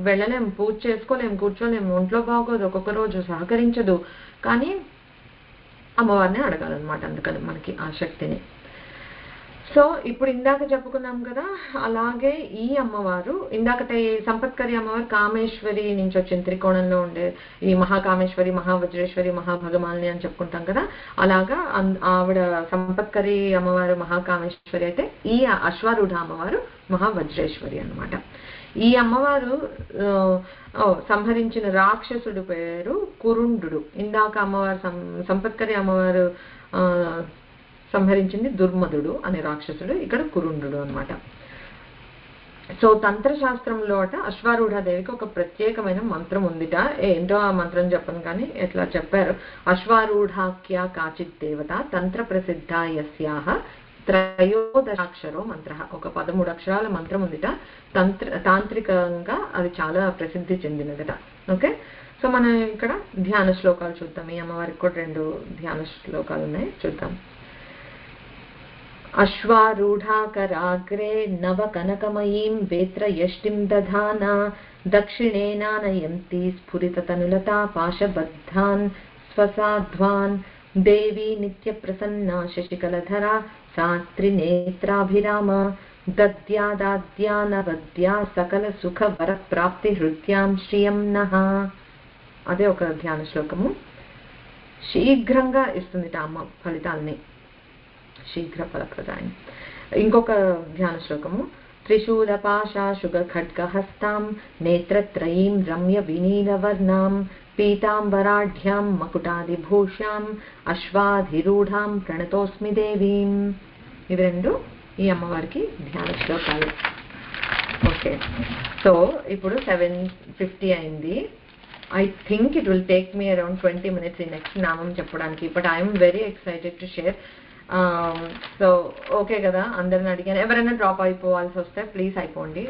వెళ్ళలేం, పూజ చేసుకోలేం, కూర్చోలేము, ఒంట్లో బాగోదు, ఒక్కొక్క రోజు సహకరించదు. కానీ అమ్మవారిని అడగాలన్నమాట అందుకని మనకి ఆ శక్తిని. సో ఇప్పుడు ఇందాక చెప్పుకున్నాం కదా, అలాగే ఈ అమ్మవారు ఇందాకటే సంపత్కరి అమ్మవారు కామేశ్వరి నుంచి వచ్చిన త్రికోణంలో ఉండే ఈ మహాకామేశ్వరి, మహావజ్రేశ్వరి, మహాభగమాలిని అని చెప్పుకుంటాం కదా, అలాగా ఆవిడ సంపత్కరి అమ్మవారు మహాకామేశ్వరి అయితే ఈ అశ్వారూఢ అమ్మవారు మహావజ్రేశ్వరి అన్నమాట. ఈ అమ్మవారు సంహరించిన రాక్షసుడి పేరు కురుండు. ఇందాక అమ్మవారు సంపత్కరి అమ్మవారు సంహరించింది దుర్మధుడు అనే రాక్షసుడు, ఇక్కడ కురుండు అన్నమాట. సో తంత్రశాస్త్రంలో అశ్వారూఢాదేవికి ఒక ప్రత్యేకమైన మంత్రం ఉందిట. ఏంటో ఆ మంత్రం చెప్పను కానీ ఎట్లా చెప్పారు, అశ్వారూఢాఖ్య కాచిత్ దేవత తంత్ర ప్రసిద్ధ యస్యాహ త్రయోదశాక్షరో మంత్ర. ఒక 13 అక్షరాల మంత్రం ఉందిట. తాంత్రికంగా అది చాలా ప్రసిద్ధి చెందినదట. ఓకే, సో మనం ఇక్కడ ధ్యాన శ్లోకాలు చూద్దాం. ఈ అమ్మవారికి కూడా 2 ధ్యాన శ్లోకాలు ఉన్నాయి, చూద్దాం. అశ్వారూఢాకరాగ్రే నవ కనకమయీం వేత్ర యష్టిం దధానా దక్షిణేనానయంతి స్ఫురిత తనులతా పాశబద్ధాన్ స్వసాధ్వాన్ దేవీ నిత్య ప్రసన్నా శశికలధరా సాత్రినేత్రాభిరామ దద్యాదాద్యానవద్యా సకల సుఖ వర ప్రాప్తి హృత్యాం శ్రియం నః. అదే ఒక ధ్యాన శ్లోకము. శీఘ్రంగా ఇస్తుంది అమ్మ ఫలితాలని, శీఘ్ర ఫలప్రదాయం. ఇంకొక ధ్యాన శ్లోకము. త్రిశూలపాశాశుగ ఖడ్గహస్తాం నేత్రత్రయీం రమ్య వినీలవర్ణాం పీతాంబరాఢ్యాం మకుటాదిభూష్యాం అశ్వాధిరూఢాం ప్రణతోస్మి దేవీం. ఇవి 2 ఈ అమ్మవారికి ధ్యాన శ్లోకాలు. ఓకే, సో ఇప్పుడు 7:50 అయింది. I think it will take me around 20 minutes ఈ నెక్స్ట్ నామం చెప్పడానికి, but I'm very excited to share. So okay కదా, అందరిని అడిగాను. ఎవరైనా డ్రాప్ అయిపోవాల్సి వస్తే ప్లీజ్ అయిపోండి,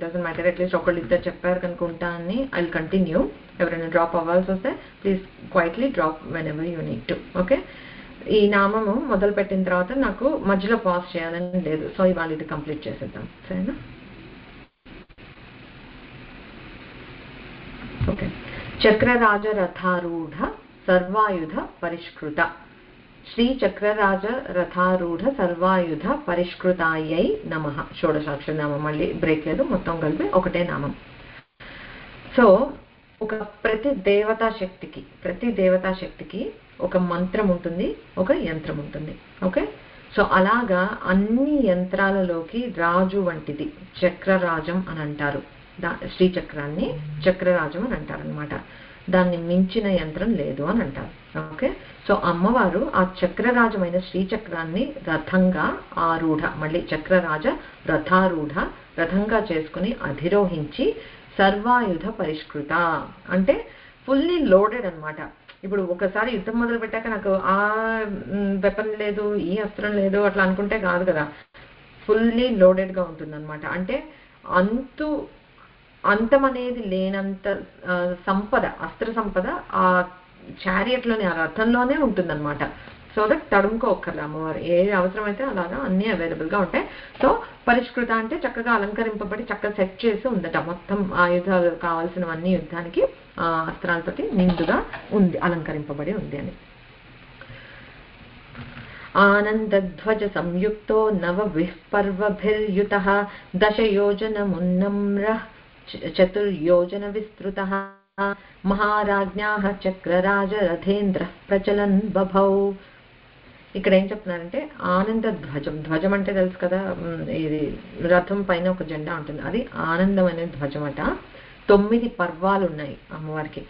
డజంట్ మ్యాటర్. అట్లీస్ట్ ఒకళ్ళు ఇద్దరు చెప్పారు కనుకుంటా అని ఐ విల్ కంటిన్యూ. ఎవరైనా డ్రాప్ అవ్వాల్సి వస్తే please quietly drop when ever you need to. Okay, ఈ నామము మొదలు పెట్టిన తర్వాత నాకు మధ్యలో పాజ్ చేయాలని లేదు, సో ఇవాళ ఇది కంప్లీట్ చేసేద్దాం, సరేనా? ఓకే. చక్రరాజ రథారూఢ సర్వాయుధ పరిష్కృత శ్రీ చక్రరాజ రథారూఢ సర్వాయుధ పరిష్కృతాయై నమః. షోడశాక్షర నామం, మళ్ళీ బ్రేక్ లేదు, మొత్తం కలిపి ఒకటే నామం. సో ప్రతి దేవతా శక్తికి ఒక మంత్రం ఉంటుంది, ఒక యంత్రం ఉంటుంది. ఓకే, సో అలాగా అన్ని యంత్రాలలోకి రాజు వంటిది చక్రరాజం అని అంటారు. శ్రీచక్రాన్ని చక్రరాజం అని అంటారు అనమాట. దాన్ని మించిన యంత్రం లేదు అని అంటారు. ఓకే, సో అమ్మవారు ఆ చక్రరాజమైన శ్రీచక్రాన్ని రథంగా ఆరూఢ, మళ్ళీ చక్రరాజ రథారూఢ, రథంగా చేసుకుని అధిరోహించి సర్వాయుధ పరిష్కృత అంటే ఫుల్లీ లోడెడ్ అనమాట. ఇప్పుడు ఒకసారి యుద్ధం మొదలు పెట్టాక నాకు ఆ వెపన్ లేదు, ఈ అస్త్రం లేదు అట్లా అనుకుంటే కాదు కదా, ఫుల్లీ లోడెడ్గా ఉంటుందన్నమాట. అంటే అంతం అనేది లేనంత సంపద, అస్త్ర సంపద ఆ చారియట్లోనే, ఆ రథంలోనే ఉంటుందన్నమాట. సో దట్ తడుముకోక్కర్లే అమ్మవారు, ఏది అవసరమైతే అలాగా అన్నీ అవైలబుల్గా ఉంటాయి. సో పరిష్కృత అంటే చక్కగా అలంకరింపబడి చక్కగా సెట్ చేసి ఉందట. మొత్తం ఆయుధాలు కావాల్సినవన్నీ యుద్ధానికి అస్త్రాలతోటి నిండుగా ఉంది, అలంకరింపబడి ఉంది అని. ఆనందధ్వజ సంయుక్తో నవ విఃపర్వభిర్యుతః దశయోజనమున్నమ్ర చతుర్యోజన విస్తృతః మహారాజ్ఞాః చక్రరాజ రథేంద్ర ప్రచలన్ బభౌ. ఇక్కడ ఏం చెప్తున్నారంటే ఆనంద ధ్వజం అంటే తెలుసు కదా, ఇది రథం పైన ఒక జెండా ఉంటుంది, అది ఆనందం అనే ధ్వజం అట. 9 పర్వాలు ఉన్నాయి అమ్మవారికి.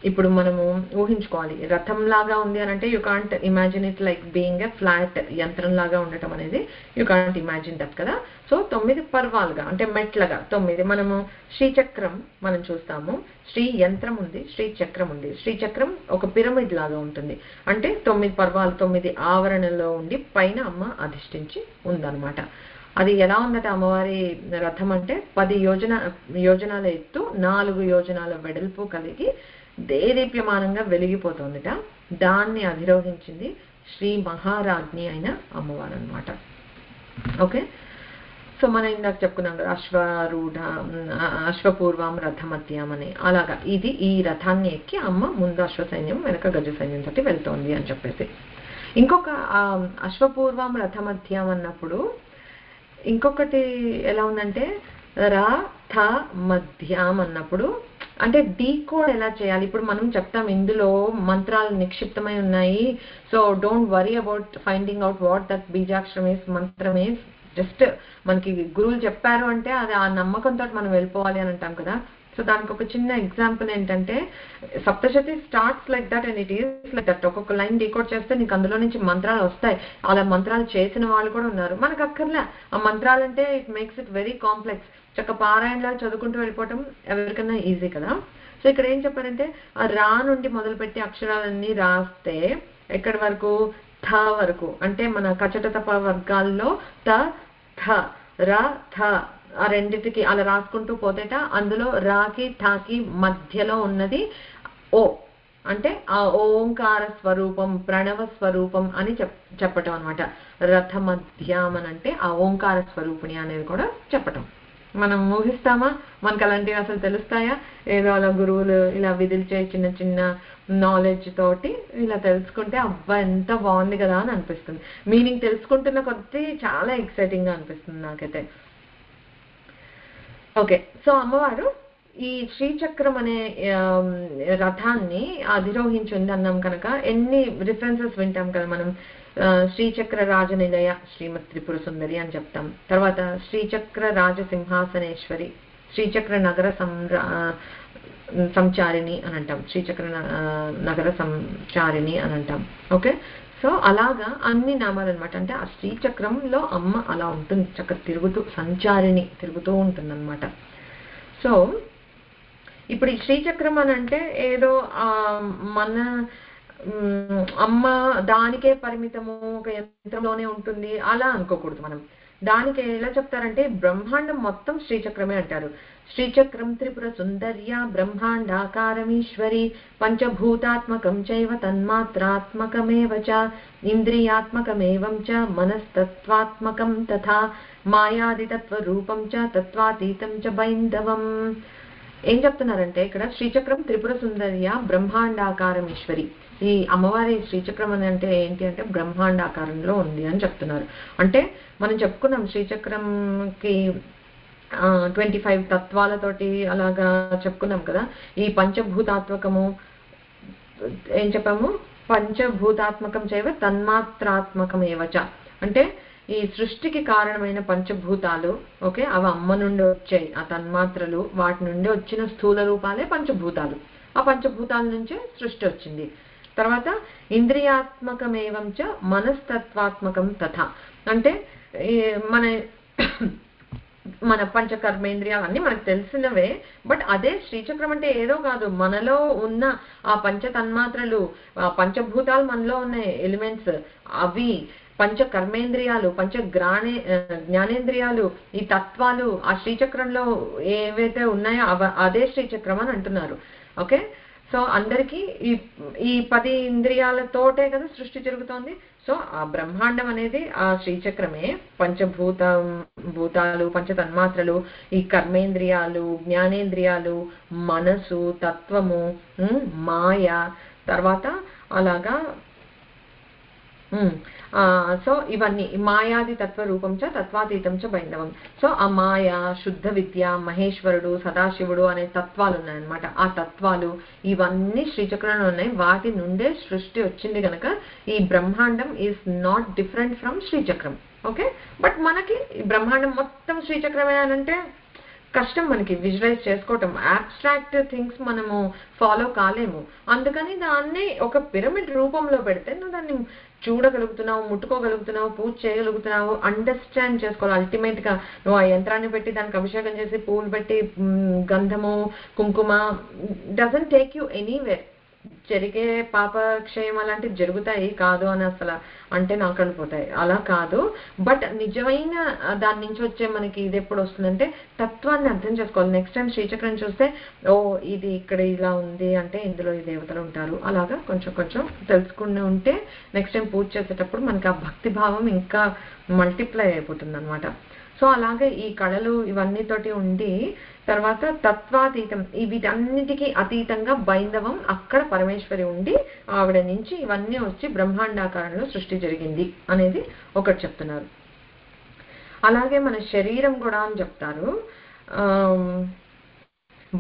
ఇప్పుడు మనము ఊహించుకోవాలి, రథం లాగా ఉంది అని అంటే you can't imagine it like being a flat యంత్రం లాగా ఉండటం అనేది యూ కాంట్ ఇమాజిన్ దట్ కదా. సో 9 పర్వాలుగా అంటే మెట్లగా 9. మనము శ్రీచక్రం మనం చూస్తాము, శ్రీ యంత్రం ఉంది, శ్రీచక్రం ఉంది. శ్రీచక్రం ఒక పిరమిడ్ లాగా ఉంటుంది, అంటే 9 పర్వాలు 9 ఆవరణలో ఉండి పైన అమ్మ అధిష్ఠించి ఉందన్నమాట. అది ఎలా ఉందట అమ్మవారి రథం అంటే 10 యోజనాల ఎత్తు, 4 యోజనాల వెడల్పు కలిగి దేదీప్యమానంగా వెలిగిపోతుందిట. దాన్ని అధిరోహించింది శ్రీ మహారాజ్ఞి అయిన అమ్మవారు అనమాట. ఓకే, సో మనం ఇందాక చెప్పుకున్నాం కదా అశ్వపూర్వం రథమధ్యం అని, అలాగా ఇది ఈ రథాన్ని ఎక్కి అమ్మ ముందు అశ్వ సైన్యం వెనక గజ సైన్యం తోటి వెళ్తోంది అని చెప్పేసి. ఇంకొక అశ్వపూర్వం రథమధ్యం అన్నప్పుడు ఇంకొకటి ఎలా ఉందంటే రథ మధ్యం అన్నప్పుడు అంటే డీకోడ్ ఎలా చేయాలి. ఇప్పుడు మనం చెప్తాం ఇందులో మంత్రాలు నిక్షిప్తమై ఉన్నాయి, so don't worry about finding out what that బీజాక్షరం ఇస్, మంత్రం ఇస్. జస్ట్ మనకి గురువులు చెప్పారు అంటే అది ఆ నమ్మకంతో మనం వెళ్ళిపోవాలి అని అంటాం కదా. సో దానికి ఒక చిన్న ఎగ్జాంపుల్ ఏంటంటే Saptashati starts like that and it is like that. ఒక్కొక్క లైన్ డీకోడ్ చేస్తే నీకు అందులో నుంచి మంత్రాలు వస్తాయి. అలా మంత్రాలు చేసిన వాళ్ళు కూడా ఉన్నారు. మనకు అక్కర్లే ఆ మంత్రాలు అంటే it makes it very complex. చక్క పారాయణలా చదువుకుంటూ వెళ్ళిపోవటం ఎవరికన్నా ఈజీ కదా. సో ఇక్కడ ఏం చెప్పారంటే ఆ రా నుండి మొదలుపెట్టి అక్షరాలన్నీ రాస్తే ఎక్కడి వరకు థ వరకు, అంటే మన కచట తప వర్గాల్లో త థ ర థ ఆ రెండిటికి అలా రాసుకుంటూ పోతేట అందులో రాకి థాకి మధ్యలో ఉన్నది ఓ, అంటే ఆ ఓంకార స్వరూపం ప్రణవ స్వరూపం అని చెప్పటం అనమాట. రథ మధ్యం అని అంటే ఆ ఓంకార స్వరూపిణి అనేది కూడా చెప్పటం. మనం ఊహిస్తామా? మనకు అలాంటివి అసలు తెలుస్తాయా? ఏదో అలా గురువులు ఇలా విదిల్చే చిన్న చిన్న నాలెడ్జ్ తోటి ఇలా తెలుసుకుంటే అబ్బా ఎంత బాగుంది కదా అని అనిపిస్తుంది. మీనింగ్ తెలుసుకుంటున్న కొద్దీ చాలా ఎక్సైటింగ్ గా అనిపిస్తుంది నాకైతే. ఓకే, సో అమ్మవారు ఈ శ్రీచక్రం అనే రథాన్ని అధిరోహించింది అన్నాం కనుక ఎన్ని రిఫరెన్సెస్ వింటాం కదా మనం. శ్రీచక్ర రాజనిలయ శ్రీమత్ త్రిపుర సుందరి అని చెప్తాం. తర్వాత శ్రీచక్ర రాజసింహాసనేశ్వరి, శ్రీచక్ర నగర సంచారిణి అని అంటాం, శ్రీచక్ర నగర సంచారిణి అని అంటాం. ఓకే, సో అలాగా అన్ని నామాలు అనమాట. అంటే ఆ శ్రీచక్రంలో అమ్మ అలా ఉంటుంది, చక్కగా తిరుగుతూ సంచారిణి తిరుగుతూ ఉంటుంది అనమాట. సో ఇప్పుడు ఈ శ్రీచక్రం అని అంటే ఏదో మన అమ్మ దానికే పరిమితము, ఒక యంత్రంలోనే ఉంటుంది అలా అనుకోకూడదు మనం. దానికి ఎలా చెప్తారంటే బ్రహ్మాండం మొత్తం శ్రీచక్రమే అంటారు. శ్రీచక్రం త్రిపుర సుందర్య బ్రహ్మాండాకారమీశ్వరి పంచభూతాత్మకం చైవ తన్మాత్రాత్మకమేవ చ ఇంద్రియాత్మకమేవం చ మనస్తత్వాత్మకం తథా మాయాదితత్వ రూపం చ తత్వాతీతం చ బైందవం. ఏం చెప్తున్నారంటే ఇక్కడ శ్రీచక్రం త్రిపుర సుందర్య బ్రహ్మాండాకారమీశ్వరి. ఈ అమ్మవారి శ్రీచక్రం అని అంటే ఏంటి అంటే బ్రహ్మాండాకారంలో ఉంది అని చెప్తున్నారు. అంటే మనం చెప్పుకున్నాం శ్రీచక్రంకి 25 తత్వాలతోటి అలాగా చెప్పుకున్నాం కదా. ఈ పంచభూతాత్మకము ఏం చెప్పాము, పంచభూతాత్మకం చైవ తన్మాత్రాత్మకమేవచ, అంటే ఈ సృష్టికి కారణమైన పంచభూతాలు. ఓకే, అవి అమ్మ నుండి వచ్చాయి ఆ తన్మాత్రలు, వాటి నుండి వచ్చిన స్థూల రూపాలే పంచభూతాలు. ఆ పంచభూతాల నుంచే సృష్టి వచ్చింది. తర్వాత ఇంద్రియాత్మకమేవం చ మనస్తత్వాత్మకం తథా, అంటే మన మన పంచకర్మేంద్రియాలు అన్ని మనకు తెలిసినవే. బట్ అదే శ్రీచక్రం అంటే ఏదో కాదు, మనలో ఉన్న ఆ పంచ తన్మాత్రలు, ఆ పంచభూతాలు మనలో ఉన్న ఎలిమెంట్స్, అవి పంచ కర్మేంద్రియాలు, జ్ఞానేంద్రియాలు, ఈ తత్వాలు ఆ శ్రీచక్రంలో ఏవైతే ఉన్నాయో అదే శ్రీచక్రం అని అంటున్నారు. ఓకే, సో అందరికీ ఈ 10 ఇంద్రియాలతోటే కదా సృష్టి జరుగుతోంది. సో ఆ బ్రహ్మాండం అనేది ఆ శ్రీచక్రమే. భూతాలు, పంచ తన్మాత్రలు, ఈ కర్మేంద్రియాలు, జ్ఞానేంద్రియాలు, మనసు, తత్వము, మాయ, తర్వాత అలాగా సో ఇవన్నీ మాయాది తత్వ రూపం చ తత్వాతీతం చ బైందవం. సో ఆ మాయ, శుద్ధ విద్య, మహేశ్వరుడు, సదాశివుడు అనే తత్వాలు ఉన్నాయన్నమాట. ఆ తత్వాలు ఇవన్నీ శ్రీచక్రంలో ఉన్నాయి. వాటి నుండే సృష్టి వచ్చింది కనుక ఈ బ్రహ్మాండం ఈజ్ నాట్ డిఫరెంట్ ఫ్రమ్ శ్రీచక్రం. ఓకే, బట్ మనకి బ్రహ్మాండం మొత్తం శ్రీచక్రమే అని అంటే కష్టం మనకి విజువలైజ్ చేసుకోవటం. అబ్స్ట్రాక్ట్ థింగ్స్ మనము ఫాలో కాలేము. అందుకని దాన్ని ఒక పిరమిడ్ రూపంలో పెడితే నువ్వు దాన్ని చూడగలుగుతున్నావు, ముట్టుకోగలుగుతున్నావు, పూజ చేయగలుగుతున్నావు, అండర్స్టాండ్ చేసుకోవాలి. అల్టిమేట్ గా నువ్వు ఆ యంత్రాన్ని పెట్టి దానికి అభిషేకం చేసి పూలు పెట్టి గంధము కుంకుమ డజంట్ టేక్ యూ ఎనీవేర్. జరిగే పాపక్షయం అలాంటివి జరుగుతాయి కాదు అని అసలు అంటే నాకళ్ళు పోతాయి, అలా కాదు. బట్ నిజమైన దాని నుంచి వచ్చే మనకి ఇది ఎప్పుడు వస్తుందంటే తత్వాన్ని అర్థం చేసుకోవాలి. నెక్స్ట్ టైం శ్రీచక్రం చూస్తే ఓ ఇది ఇక్కడ ఇలా ఉంది అంటే ఇందులో ఈ దేవతలు ఉంటారు, అలాగా కొంచెం కొంచెం తెలుసుకుని ఉంటే నెక్స్ట్ టైం పూజ చేసేటప్పుడు మనకి ఆ భక్తి భావం ఇంకా మల్టిప్లై అయిపోతుంది అనమాట. సో అలాగే ఈ కళలు ఇవన్నీతోటి ఉండి తర్వాత తత్వాతీతం వీటన్నిటికీ అతీతంగా బైందవం అక్కడ పరమేశ్వరి ఉండి ఆవిడ నుంచి ఇవన్నీ వచ్చి బ్రహ్మాండాకారంలో సృష్టి జరిగింది అనేది ఒకటి చెప్తున్నారు. అలాగే మన శరీరం కూడా అని చెప్తారు.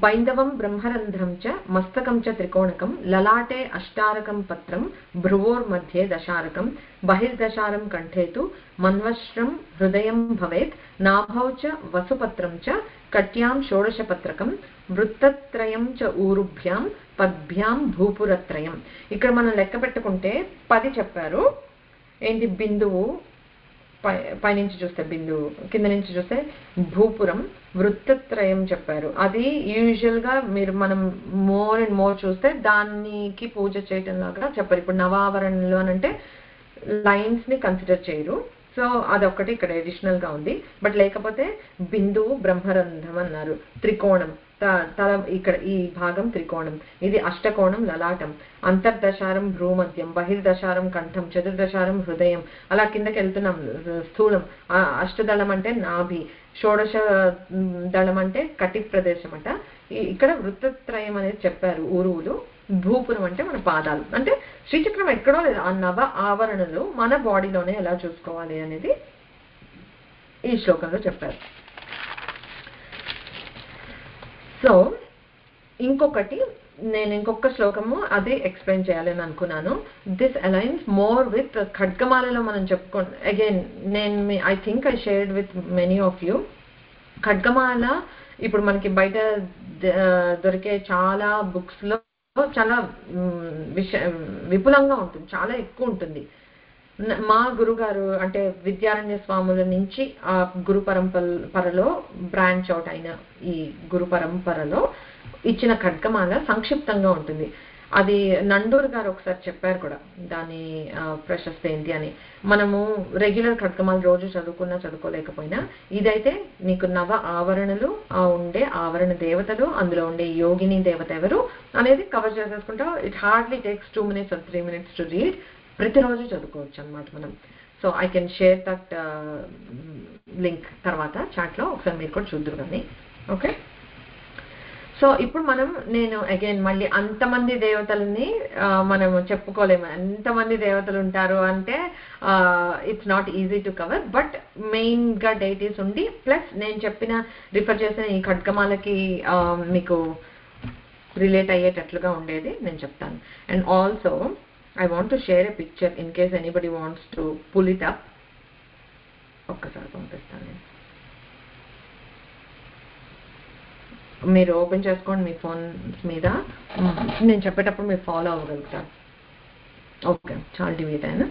బైందవం బ్రహ్మరంధ్రం చ మస్తకం చ త్రికోణకం లలాటే అష్టారకం పత్రం భ్రువోర్मध्ये దశారకం బహిర్దశారం కంఠేతు మన్వశ్రం హృదయం భవేత్ నాభౌ చ వసుపత్రం చ కట్యాం షోడశపత్రకం వృత్తత్రయం చ ఊరుభ్యాం పద్భ్యాం భూపురత్రయం. ఇక్కడ మనం లెక్క పెట్టుకుంటే 10 చెప్పారు. ఏంటి బిందువు, పైనుంచి చూస్తే బిందువు, కింద నుంచి చూస్తే భూపురం, వృత్తత్రయం చెప్పారు. అది యూజువల్ గా మనం మోర్ అండ్ మోర్ చూస్తే దానికి పూజ చేయటం లాగా చెప్పారు. ఇప్పుడు నవావరణలు అని అంటే లైన్స్ ని కన్సిడర్ చేయరు. సో అదొక్కటి ఇక్కడ అడిషనల్ గా ఉంది. బట్ లేకపోతే బిందువు బ్రహ్మరంధ్రం అన్నారు. త్రికోణం తల, ఇక్కడ ఈ భాగం త్రికోణం, ఇది అష్టకోణం లలాటం, అంతర్దశారం భ్రూమధ్యం, బహిర్దశారం కంఠం, చతుర్దశారం హృదయం, అలా కిందకి వెళ్తున్నాం. స్థూలం, అష్టదళం అంటే నాభి, షోడశ దళం అంటే కటి ప్రదేశం అట. ఇక్కడ వృత్తత్రయం అనేది చెప్పారు ఊరువులు. భూపురం అంటే మన పాదాలు. అంటే శ్రీచక్రం ఎక్కడో లేదు, ఆ నవ ఆవరణలు మన బాడీలోనే ఎలా చూసుకోవాలి అనేది ఈ శ్లోకంలో చెప్పారు. సో ఇంకొకటి నేను ఇంకొక శ్లోకము అది ఎక్స్ప్లెయిన్ చేయాలని అనుకున్నాను. దిస్ అలైన్స్ మోర్ విత్ ఖడ్గమాలలో మనం చెప్పుకోండి. Again I think I shared with many of you. Khadgamala ఇప్పుడు మనకి బయట దొరికే చాలా బుక్స్ లో చాలా విపులంగా ఉంటుంది, చాలా ఎక్కువ ఉంటుంది. మా గురుగారు అంటే విద్యారణ్య స్వాముల నుంచి ఆ గురు పరంపరలో బ్రాంచ్ అవుట్ అయిన ఈ గురు పరంపరలో ఇచ్చిన ఖడ్గమాల సంక్షిప్తంగా ఉంటుంది. అది నండూరు గారు ఒకసారి చెప్పారు కూడా దాని ప్రశస్తి ఏంటి అని. మనము రెగ్యులర్ ఖడ్గమాల రోజు చదువుకున్నా చదువుకోలేకపోయినా ఇదైతే నీకు నవ ఆవరణలు, ఉండే ఆవరణ దేవతలు, అందులో ఉండే యోగిని దేవత ఎవరు అనేది కవర్ చేసేసుకుంటా. It hardly takes 2 minutes or 3 minutes to read. ప్రతిరోజు చదువుకోవచ్చు అనమాట మనం. So I can share that link తర్వాత చాట్లో, ఒకసారి మీరు కూడా చూద్దరు కానీ. ఓకే, సో ఇప్పుడు నేను అగైన్ మళ్ళీ అంతమంది దేవతలని మనము చెప్పుకోలేము. ఎంతమంది దేవతలు ఉంటారు అంటే it's not easy to cover. But main గా డైటీస్ ఉండి ప్లస్ నేను చెప్పిన రిఫర్ చేసిన ఈ ఖడ్గమాలకి మీకు రిలేట్ అయ్యేటట్లుగా ఉండేది నేను చెప్తాను. And also I want to share a picture in case anybody wants to pull it up. ఒక్కసారి పంపిస్తాను. మీరు ఓపెన్ చేసుకోండి మీ ఫోన్స్ మీద. నేను చెప్పేటప్పుడు మీరు ఫాలో అవ్వగలుగుతారు. ఓకే, చాలా డివీట్ అయినా.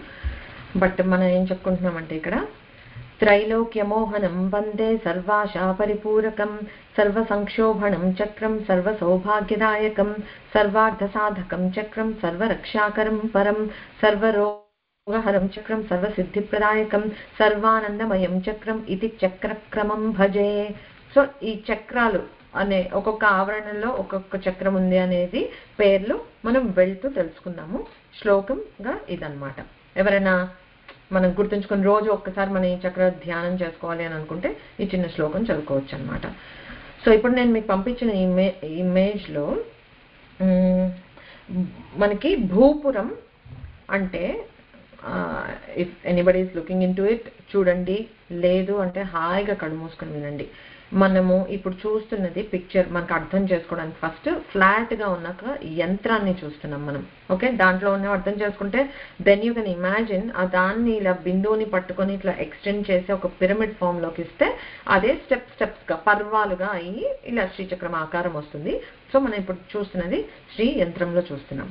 బట్ మనం ఏం చెప్పుకుంటున్నామంటే ఇక్కడ త్రైలోక్యమోహనం వందే సర్వాశా పరిపూరకం సర్వసంక్షోభణం చక్రం సర్వసౌభాగ్యదాయకం సర్వార్థసాధకం చక్రం సర్వరక్షాకరం పరం సర్వరోగహరం చక్రం సర్వసిద్ధిప్రదాయకం సర్వానందమయం చక్రం ఇది చక్రక్రమం భజే. సో ఈ చక్రాలు అనే ఒక్కొక్క ఆవరణలో ఒక్కొక్క చక్రం ఉంది అనేది పేర్లు మనం వెళ్తూ తెలుసుకుందాము. శ్లోకంగా ఇదన్నమాట. ఎవరైనా మనం గుర్తుంచుకుని రోజు ఒక్కసారి మన ఈ చక్ర ధ్యానం చేసుకోవాలి అని అనుకుంటే ఈ చిన్న శ్లోకం చదువుకోవచ్చు అనమాట. సో ఇప్పుడు నేను మీకు పంపించిన ఇమేజ్లో మనకి భూపురం అంటే if anybody is looking in to it చూడండి, లేదు అంటే హాయిగా కళ్ళు మూసుకొని వినండి. మనము ఇప్పుడు చూస్తున్నది పిక్చర్ మనకు అర్థం చేసుకోవడానికి ఫస్ట్ ఫ్లాట్ గా ఉన్నాక యంత్రాన్ని చూస్తున్నాం మనం. ఓకే, దాంట్లో ఉన్న అర్థం చేసుకుంటే దెన్ యూ కెన్ ఇమాజిన్ ఆ దాన్ని ఇలా బిందువుని పట్టుకొని ఇట్లా ఎక్స్టెండ్ చేసి ఒక పిరమిడ్ ఫామ్ లోకి ఇస్తే అదే స్టెప్స్ గా పర్వాలుగా అయ్యి ఇలా శ్రీచక్రం ఆకారం వస్తుంది. సో మనం ఇప్పుడు చూస్తున్నది శ్రీ యంత్రంలో చూస్తున్నాం.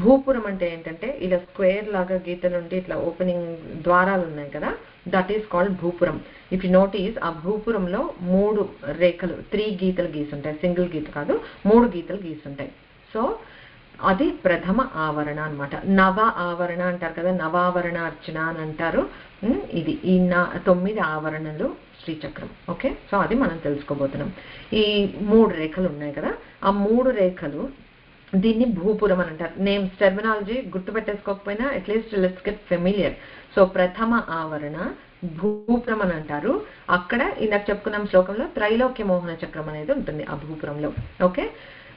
భూపురం అంటే ఏంటంటే ఇలా స్క్వేర్ లాగా గీతలు ఉండి ఇట్లా ఓపెనింగ్ ద్వారాలు ఉన్నాయి కదా, దట్ ఈస్ కాల్డ్ భూపురం. ఇఫ్ యు నోటీస్ ఆ భూపురంలో 3 రేఖలు 3 గీతలు గీసుంటాయి, సింగిల్ గీత కాదు 3 గీతలు గీసుంటాయి. సో అది ప్రథమ ఆవరణ అన్నమాట. నవ ఆవరణ అంటారు కదా, నవావరణ అర్చన అని అంటారు. ఇది ఈ 9 ఆవరణలు శ్రీచక్రం. ఓకే, సో అది మనం తెలుసుకోబోతున్నాం. ఈ 3 రేఖలు ఉన్నాయి కదా, ఆ 3 రేఖలు దీన్ని భూపురం అని అంటారు. నేమ్స్ టెర్మినాలజీ గుర్తుపెట్టేసుకోకపోయినా at least let's get familiar. So ప్రథమ ఆవరణ, భూపురం అని అంటారు. అక్కడ ఇందాక చెప్పుకున్నాం శ్లోకంలో త్రైలోక్య మోహన చక్రం అనేది ఉంటుంది ఆ భూపురంలో. ఓకే,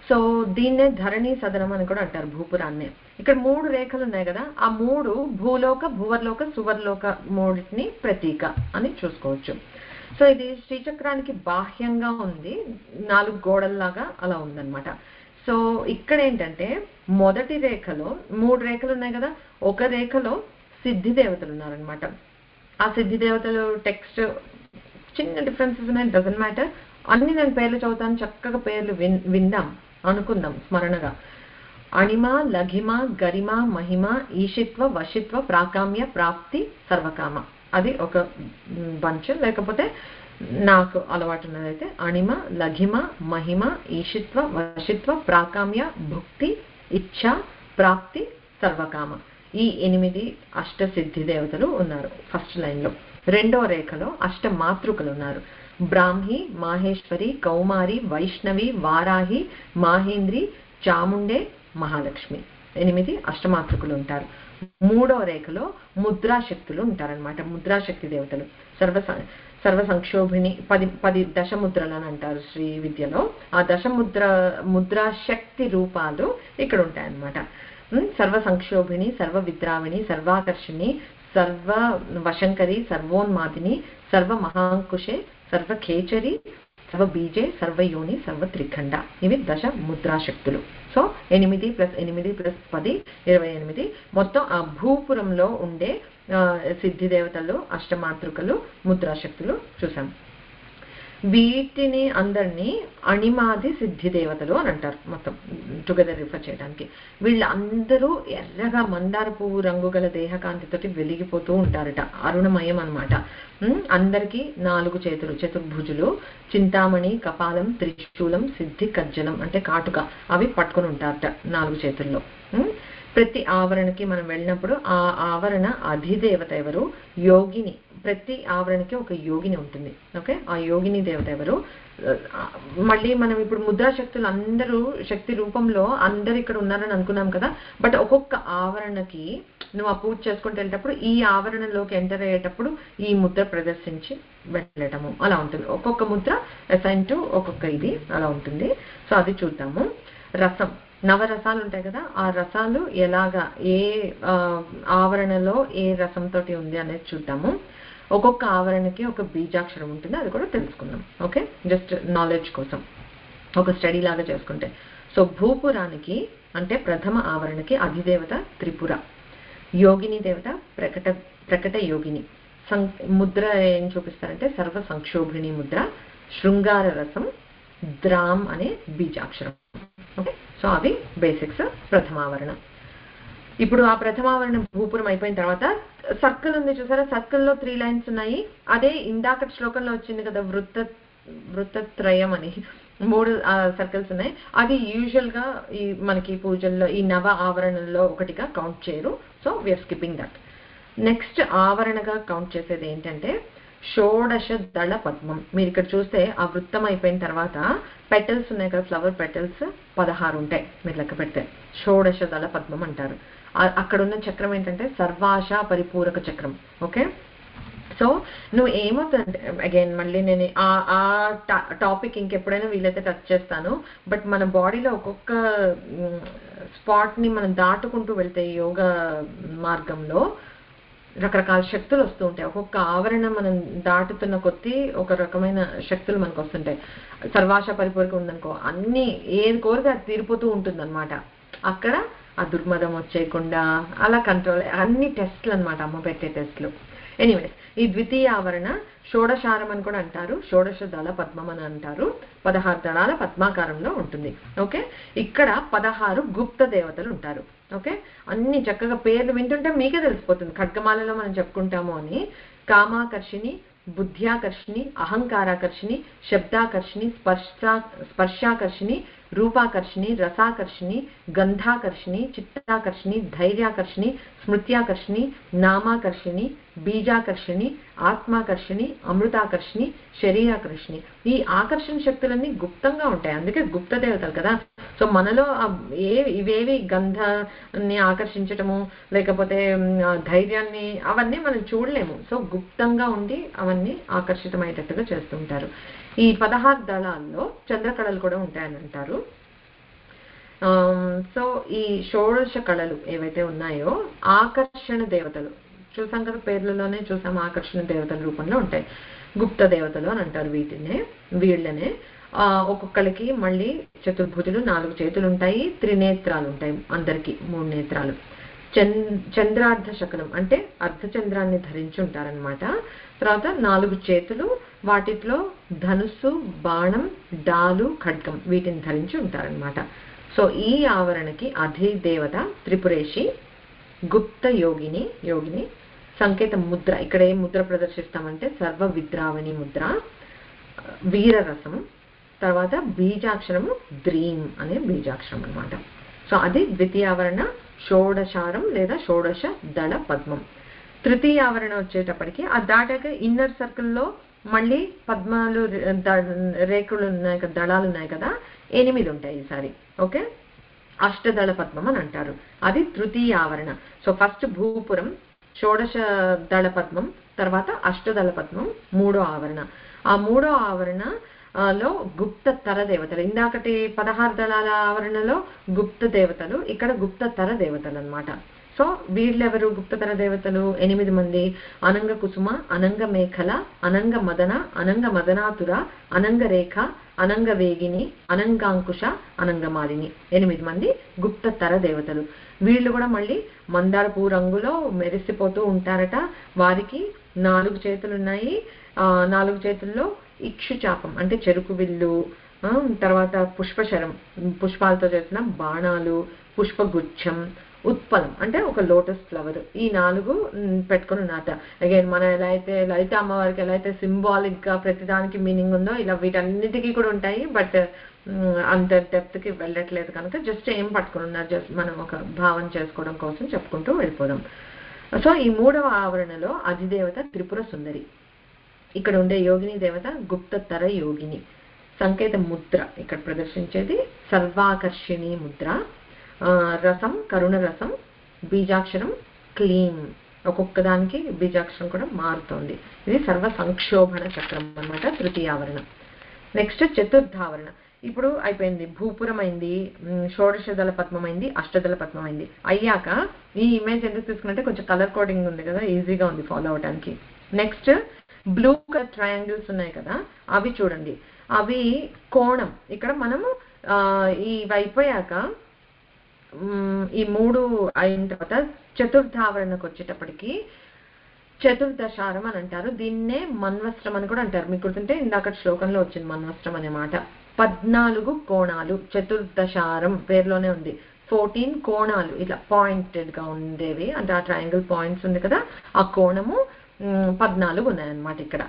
సో దీన్నే ధరణి సదనం అని కూడా అంటారు భూపురాన్నే. ఇక్కడ 3 రేఖలు ఉన్నాయి కదా, ఆ 3 భూలోక, భువర్లోక, సువర్లోక మూడింటిని ప్రతీక అని చూసుకోవచ్చు. సో ఇది శ్రీచక్రానికి బాహ్యంగా ఉంది, 4 గోడల్లాగా అలా ఉందన్నమాట. సో ఇక్కడ ఏంటంటే మొదటి రేఖలో 3 రేఖలు ఉన్నాయి కదా, ఒక రేఖలో సిద్ధి దేవతలు ఉన్నారనమాట. ఆ సిద్ధి దేవతలు టెక్స్ట్ చిన్న డిఫరెన్సెస్ ఉన్నాయి, డజంట్ మ్యాటర్. అన్ని నేను పేర్లు చదువుతాను, చక్కగా పేర్లు విందాం, అనుకుందాం స్మరణగా. అణిమ, లఘిమ, గరిమ, మహిమ, ఈషిత్వ, వశిత్వ, ప్రాకామ్య, ప్రాప్తి, సర్వకామ. అది ఒక బంచ్. లేకపోతే నాకు అలవాటు ఉన్నదైతే అణిమ, లఘిమ, మహిమ, ఈషిత్వ, వశిత్వ, ప్రాకామ్య, భుక్తి, ఇచ్ఛ, ప్రాప్తి, సర్వకామ. ఈ 8 అష్టసిద్ధి దేవతలు ఉన్నారు ఫస్ట్ లైన్ లో. రెండో రేఖలో అష్ట మాతృకలు ఉన్నారు. బ్రాహ్మి, మాహేశ్వరి, కౌమారి, వైష్ణవి, వారాహి, మాహేంద్రి, చాముండే, మహాలక్ష్మి. 8 అష్టమాతృకులు ఉంటారు. మూడో రేఖలో ముద్రాశక్తులు ఉంటారనమాట. ముద్రాశక్తి దేవతలు సర్వ సంక్షోభిణి, 10 దశముద్రలు అని అంటారు శ్రీ విద్యలో. ఆ ముద్రాశక్తి రూపాలు ఇక్కడ ఉంటాయన్నమాట. సర్వ సంక్షోభిణి, సర్వ విద్రావిణి, సర్వాకర్షిణి, సర్వ వశంకరి, సర్వోన్మాదిని, సర్వ మహాంకుశే, సర్వ ఖేచరి, సర్వ బీజే, సర్వయోని, సర్వ త్రిఖండ. ఇవి దశ ముద్రాశక్తులు. సో 8 + 8 + 10 28. మొత్తం ఆ భూపురంలో ఉండే సిద్ధి దేవతలు, అష్టమాతృకలు, ముద్రాశక్తులు చూసాం. వీటిని అందరినీ అణిమాది సిద్ధి దేవతలు అని అంటారు, మొత్తం టుగెదర్ రిఫర్ చేయడానికి. వీళ్ళందరూ ఎర్రగా మందార పువ్వు రంగు గల దేహకాంతితోటి వెలిగిపోతూ ఉంటారట, అరుణమయం అనమాట. అందరికీ 4 చేతులు, చతుర్భుజులు, చింతామణి, కపాలం, త్రిశూలం, సిద్ధి, కజ్జలం అంటే కాటుక, అవి పట్టుకొని ఉంటారట 4 చేతుల్లో. ప్రతి ఆవరణకి మనం వెళ్ళినప్పుడు ఆ ఆవరణ అధిదేవత ఎవరు? యోగిని. ప్రతి ఆవరణకి ఒక యోగిని ఉంటుంది. ఓకే, ఆ యోగిని దేవత ఎవరు? మళ్ళీ మనం ఇప్పుడు ముద్రాశక్తులు అందరూ శక్తి రూపంలో అందరు ఇక్కడ ఉన్నారని అనుకున్నాం కదా, బట్ ఒక్కొక్క ఆవరణకి నువ్వు ఆ పూజ చేసుకుంటూ వెళ్ళేటప్పుడు ఈ ఆవరణలోకి ఎంటర్ అయ్యేటప్పుడు ఈ ముద్ర ప్రదర్శించి వెళ్ళటము అలా ఉంటుంది. ఒక్కొక్క ముద్ర అసైన్ టు ఒక్కొక్క ఇది అలా ఉంటుంది. సో అది చూద్దాము. రసం, నవరసాలు ఉంటాయి కదా, ఆ రసాలు ఎలాగా ఏ ఆవరణలో ఏ రసంతో ఉంది అనేది చూద్దాము. ఒక్కొక్క ఆవరణకి ఒక బీజాక్షరం ఉంటుంది, అది కూడా తెలుసుకుందాం. ఓకే, జస్ట్ నాలెడ్జ్ కోసం ఒక స్టడీ లాగా చేసుకుంటే. సో భూపురానికి అంటే ప్రథమ ఆవరణకి అధిదేవత త్రిపుర, యోగిని దేవత ప్రకట యోగిని. ముద్ర ఏం చూపిస్తారంటే సర్వ సంక్షోభిణి ముద్ర, శృంగార రసం, ద్రామ్ అనే బీజాక్షరం. ఓకే, సో అవి బేసిక్స్ ప్రథమావరణ. ఇప్పుడు ఆ ప్రథమావరణ భూపురం అయిపోయిన తర్వాత సర్కిల్ ఉంది చూసారా, సర్కిల్లో 3 లైన్స్ ఉన్నాయి. అదే ఇందాక శ్లోకంలో వచ్చింది కదా వృత్తత్రయం అని 3 సర్కిల్స్ ఉన్నాయి. అది యూజువల్ గా ఈ మనకి పూజల్లో ఈ నవ ఆవరణల్లో ఒకటిగా కౌంట్ చేయరు. So we are skipping that. Next ఆవరణగా కౌంట్ చేసేది ఏంటంటే షోడశ దళ పద్మం. మీరు ఇక్కడ చూస్తే ఆ వృత్తం అయిపోయిన తర్వాత పెటల్స్ ఉన్నాయి కదా, ఫ్లవర్ పెటల్స్ 16 ఉంటాయి మీరు లెక్క పెడితే. షోడశ దళ పద్మం అంటారు. అక్కడ ఉన్న చక్రం ఏంటంటే సర్వాశ పరిపూరక చక్రం. ఓకే, సో నువ్వు ఏమవుతుందంటే అగైన్ మళ్ళీ నేను ఆ టాపిక్ ఇంకెప్పుడైనా వీలైతే టచ్ చేస్తాను. బట్ మన బాడీలో ఒక్కొక్క స్పాట్ని మనం దాటుకుంటూ వెళ్తే యోగా మార్గంలో రకరకాల శక్తులు వస్తూ ఉంటాయి. ఒక్కొక్క ఆవరణ మనం దాటుతున్న కొద్దీ ఒక రకమైన శక్తులు మనకు వస్తుంటాయి. సర్వాశ పరిపూరక ఉందనుకో, అన్ని ఏది కోరిక అది తీరిపోతూ ఉంటుంది అనమాట. అక్కడ ఆ దుర్మదం వచ్చేయకుండా అలా కంట్రోల్, అన్ని టెస్ట్లు అనమాట, అమ్మ పెట్టే టెస్ట్లు. ఎనీవేస్, ఈ ద్వితీయ ఆవరణ షోడశారం అని కూడా అంటారు, షోడశ దళ పద్మం అని అంటారు. 16 దళాల పద్మాకారంలో ఉంటుంది. ఓకే, ఇక్కడ 16 గుప్త దేవతలు ఉంటారు. ఓకే, అన్ని చక్కగా పేర్లు వింటుంటే మీకే తెలిసిపోతుంది ఖడ్గమాలలో మనం చెప్పుకుంటాము అని. కామాకర్షిణి, బుద్ధ్యాకర్షిణి, అహంకారాకర్షిణి, శబ్దాకర్షిణి, స్పర్శాకర్షిణి, రూపాకర్షిణి, రసాకర్షిణి, గంధాకర్షిణి, చిత్తాకర్షిణి, ధైర్యాకర్షిణి, స్మృత్యాకర్షిణి, నామాకర్షిణి, బీజాకర్షిణి, ఆత్మాకర్షిణి, అమృతాకర్షిణి, శరీరాకర్షిణి. ఈ ఆకర్షణ శక్తులన్నీ గుప్తంగా ఉంటాయి, అందుకే గుప్త దేవతలు కదా. సో మనలో ఇవేవి గంధాన్ని ఆకర్షించటము లేకపోతే ధైర్యాన్ని అవన్నీ మనం చూడలేము. సో గుప్తంగా ఉండి అవన్నీ ఆకర్షితమయ్యేటట్టుగా చేస్తుంటారు. ఈ 16 దళాల్లో చంద్రకళలు కూడా ఉంటాయని అంటారు. సో ఈ షోడశ కళలు ఏవైతే ఉన్నాయో ఆకర్షణ దేవతలు చూసాం కదా, పేర్లలోనే చూసాం, ఆకర్షణ దేవతల రూపంలో ఉంటాయి. గుప్త దేవతలు అని అంటారు వీళ్ళనే. ఒక్కొక్కరికి మళ్ళీ చతుర్భుజులు, 4 చేతులు ఉంటాయి, త్రినేత్రాలు ఉంటాయి, అందరికి 3 నేత్రాలు. చంద్రార్ధ శకనం అంటే అర్ధచంద్రాన్ని ధరించి ఉంటారనమాట. తర్వాత 4 చేతులు, వాటిలో ధనుస్సు, బాణం, డాలు, ఖడ్గం వీటిని ధరించి ఉంటారనమాట. సో ఈ ఆవరణకి అధిదేవత త్రిపురేషి, గుప్త యోగిని, సంకేత ముద్ర. ఇక్కడ ఏ ముద్ర ప్రదర్శిస్తామంటే సర్వ విద్రావణి ముద్ర, వీరరసం, తర్వాత బీజాక్షరము ద్రీం అనే బీజాక్షరం అనమాట. సో అది ద్వితీయావరణ షోడశారం లేదా షోడశ దళ పద్మం. తృతీయావరణ వచ్చేటప్పటికి అది దాటాక ఇన్నర్ సర్కిల్లో మళ్ళీ పద్మాలు రేకులు ఉన్నాయి కదా, దళాలు ఉన్నాయి కదా, 8 ఉంటాయి ఈసారి. ఓకే, అష్టదళ పద్మం అని అంటారు, అది తృతీయావరణ. సో ఫస్ట్ భూపురం, షోడశ దళ పద్మం, తర్వాత అష్టదళ పద్మం, 3వ ఆవరణ. ఆ 3వ ఆవరణ లో గుప్త తర దేవతలు. ఇందాకటి 16 దళాల ఆవరణలో గుప్త దేవతలు, ఇక్కడ గుప్త తర దేవతలు అనమాట. సో వీళ్ళెవరు గుప్తతర దేవతలు? 8 మంది. అనంగ కుసుమ, అనంగ మేఖల, అనంగ మదన, అనంగ మదనాతుర, అనంగ రేఖ, అనంగ వేగిని, అనంగాంకుశ, అనంగమాలిని. 8 మంది గుప్తతర దేవతలు. వీళ్ళు కూడా మళ్ళీ మందార పూ రంగులో మెరిసిపోతూ ఉంటారట. వారికి 4 చేతులు ఉన్నాయి. 4 చేతుల్లో ఇక్షుచాపం అంటే చెరుకు విల్లు, తర్వాత పుష్పశరం పుష్పాలతో చేసిన బాణాలు, పుష్పగుచ్చం, ఉత్పలం అంటే ఒక లోటస్ ఫ్లవర్, ఈ 4 పెట్టుకుని ఉన్నారట. అగైన్ మన ఎలా అయితే లలిత అమ్మవారికి ఎలా అయితే సింబాలిక్ గా ప్రతిదానికి మీనింగ్ ఉందో, ఇలా వీటన్నిటికీ కూడా ఉంటాయి. బట్ అంత డెప్త్ కి వెళ్ళట్లేదు కనుక జస్ట్ ఏం పట్టుకుని ఉన్నారు, జస్ట్ మనం ఒక భావన చేసుకోవడం కోసం చెప్పుకుంటూ వెళ్ళిపోదాం. సో ఈ 3వ ఆవరణలో అధిదేవత త్రిపుర సుందరి. ఇక్కడ ఉండే యోగిని దేవత గుప్తతర యోగిని. సంకేత ముద్ర ఇక్కడ ప్రదర్శించేది సర్వాకర్షిణి ముద్ర. రసం కరుణ రసం, బీజాక్షరం క్లీం. ఒక్కొక్క దానికి బీజాక్షరం కూడా మారుతోంది. ఇది సర్వ సంక్షోభణ చక్రం అన్నమాట, తృతీయావరణ. నెక్స్ట్ చతుర్థావరణ. ఇప్పుడు అయిపోయింది, భూపురం అయింది, షోడశదళ పద్మం అయింది, అష్టదళ పద్మం అయింది. అయ్యాక ఈ ఇమేజ్ ఎందుకు తీసుకున్నట్టే కొంచెం కలర్ కోడింగ్ ఉంది కదా, ఈజీగా ఉంది ఫాలో అవడానికి. నెక్స్ట్ బ్లూ కలర్ ట్రయాంగిల్స్ ఉన్నాయి కదా, అవి చూడండి, అవి కోణం. ఇక్కడ మనము ఇవి అయిపోయాక ఈ 3 అయిన తర్వాత చతుర్థావరణకు వచ్చేటప్పటికి చతుర్దశారం అని అంటారు. దీన్నే మన్వస్త్రం అని కూడా అంటారు. మీకు గుర్తుంటే ఇందాక శ్లోకంలో వచ్చింది మన్వస్త్రం అనే మాట. 14 కోణాలు, చతుర్దశారం పేరులోనే ఉంది. 14 కోణాలు ఇట్లా పాయింటెడ్ గా ఉండేవి, అంటే ఆ ట్రయాంగిల్ పాయింట్స్ ఉంది కదా, ఆ కోణము 14 ఉన్నాయన్నమాట. ఇక్కడ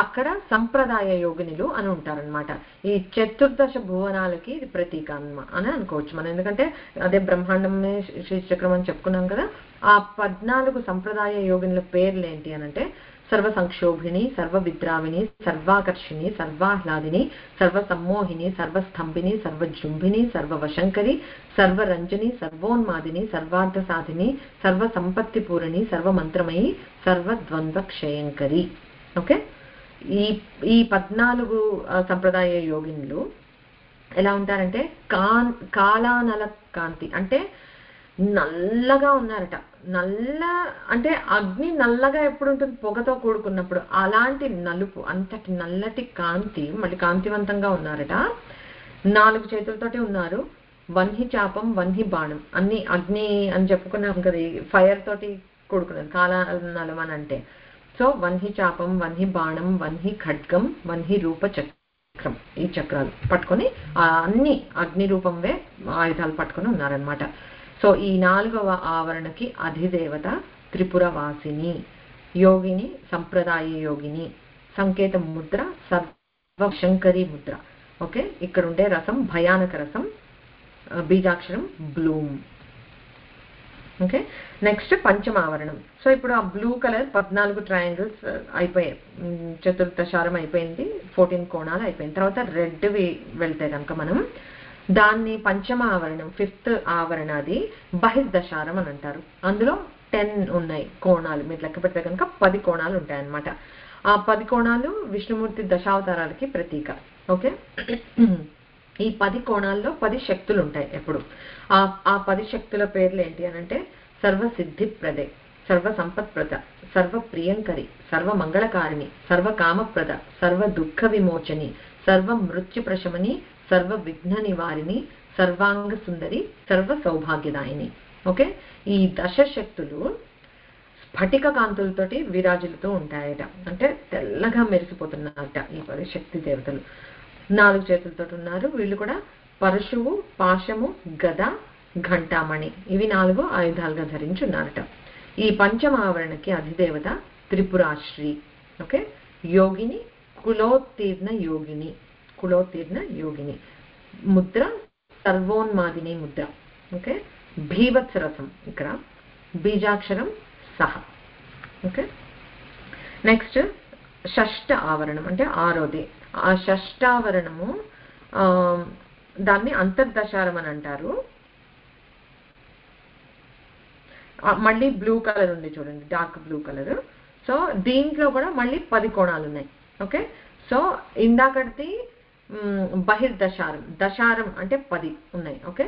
అక్కడ సంప్రదాయ యోగినులు అని ఉంటారనమాట. ఈ చతుర్దశ భువనాలకి ఇది ప్రతీక అని అనుకోవచ్చు మనం, ఎందుకంటే అదే బ్రహ్మాండమే శ్రీచక్రం అని చెప్పుకున్నాం కదా. ఆ 14 సంప్రదాయ యోగినుల పేర్లు ఏంటి అని అంటే సర్వ సంక్షోభిణి, సర్వ విద్రావిణి, సర్వాకర్షిణి, సర్వాహ్లాదిని, సర్వ సమ్మోహిని, సర్వస్తంభిని, సర్వజృంభిని, సర్వవశంకరి, సర్వరంజని, సర్వోన్మాదిని, సర్వార్థ సాధిని, సర్వ సంపత్తి పూరణి, సర్వమంత్రమయి, సర్వద్వంద్వ క్షయంకరి. ఓకే, ఈ 14 సంప్రదాయ యోగినులు ఎలా ఉంటారంటే కాలానల కాంతి అంటే నల్లగా ఉన్నారట. నల్ల అంటే అగ్ని నల్లగా ఎప్పుడు ఉంటుంది, పొగతో కూడుకున్నప్పుడు. అలాంటి నలుపు, అంతటి నల్లటి కాంతి, మళ్ళీ కాంతివంతంగా ఉన్నారట. 4 చేతులతోటి ఉన్నారు. వన్హి చాపం, వన్హి బాణం, అన్ని అగ్ని అని చెప్పుకున్నాం కదా, ఫైర్ తోటి కూడుకున్నది కాలానలం అని అంటే. సో వన్హి చాపం, వన్హి బాణం, వన్హి ఖడ్గం, వన్హి రూప చక్రం, ఈ చక్రాలు పట్టుకొని అన్ని అగ్ని రూపంవే ఆయుధాలు పట్టుకొని ఉన్నారనమాట. సో ఈ 4వ ఆవరణకి అధిదేవత త్రిపురవాసిని, యోగిని, సంప్రదాయ యోగిని. సంకేత ముద్ర సర్వశంకరి ముద్ర. ఓకే, ఇక్కడ ఉండే రసం భయానక రసం, బీజాక్షరం బ్లూమ్. ఓకే, నెక్స్ట్ పంచమావరణం. సో ఇప్పుడు ఆ బ్లూ కలర్ 14 ట్రయాంగిల్స్ అయిపోయాయి, చతుర్దశారం అయిపోయింది, 14 కోణాలు అయిపోయింది. తర్వాత రెడ్ వెళ్తే కనుక మనం దాన్ని పంచమావరణం, 5th ఆవరణది బహిర్దశారం అని అంటారు. అందులో 10 ఉన్నాయి కోణాలు, మీరు లెక్క పెడితే కనుక 10 కోణాలు ఉంటాయన్నమాట. ఆ 10 కోణాలు విష్ణుమూర్తి దశావతారాలకి ప్రతీక. ఓకే, ఈ 10 కోణాల్లో 10 శక్తులు ఉంటాయి ఎప్పుడు. ఆ 10 శక్తుల పేర్లు ఏంటి అని అంటే సర్వ సిద్ధి ప్రదే, సర్వ సంపత్ప్రద, సర్వ ప్రియంకరి, సర్వ మంగళకారిణి, సర్వ కామప్రద, సర్వ దుఃఖ విమోచని, సర్వ మృత్యు ప్రశమని, సర్వ విఘ్న నివారిణి, సర్వాంగ సుందరి, సర్వ సౌభాగ్యదాయిని. ఓకే, ఈ దశశక్తులు స్ఫటిక కాంతులతోటి విరాజులతో ఉంటాయట, అంటే తెల్లగా మెరిసిపోతున్నారట ఈ 10 శక్తి దేవతలు. 4 చేతులతో ఉన్నారు వీళ్ళు కూడా. పరశువు, పాశము, గద, ఘంటామణి, ఇవి 4 ఆయుధాలుగా ధరించి ఉన్నారట. ఈ పంచమావరణకి అధిదేవత త్రిపురాశ్రీ. ఓకే, యోగిని, కులోత్తీర్ణ యోగిని, కులోత్తీర్ణ యోగిని. ముద్ర సర్వోన్మాదిని ముద్ర. ఓకే, భీవత్సరసం ఇక్కడ, బీజాక్షరం సహ. ఓకే, నెక్స్ట్ షష్ఠ ఆవరణం అంటే 6వది. ఆ షష్ఠావరణము దాన్ని అంతర్దశారం అని అంటారు. మళ్ళీ బ్లూ కలర్ ఉంది చూడండి, డార్క్ బ్లూ కలర్. సో దీంట్లో కూడా మళ్ళీ 10 కోణాలు ఉన్నాయి. ఓకే, సో ఇందాకటి బహిర్దశారం, దశారం అంటే 10 ఉన్నాయి. ఓకే,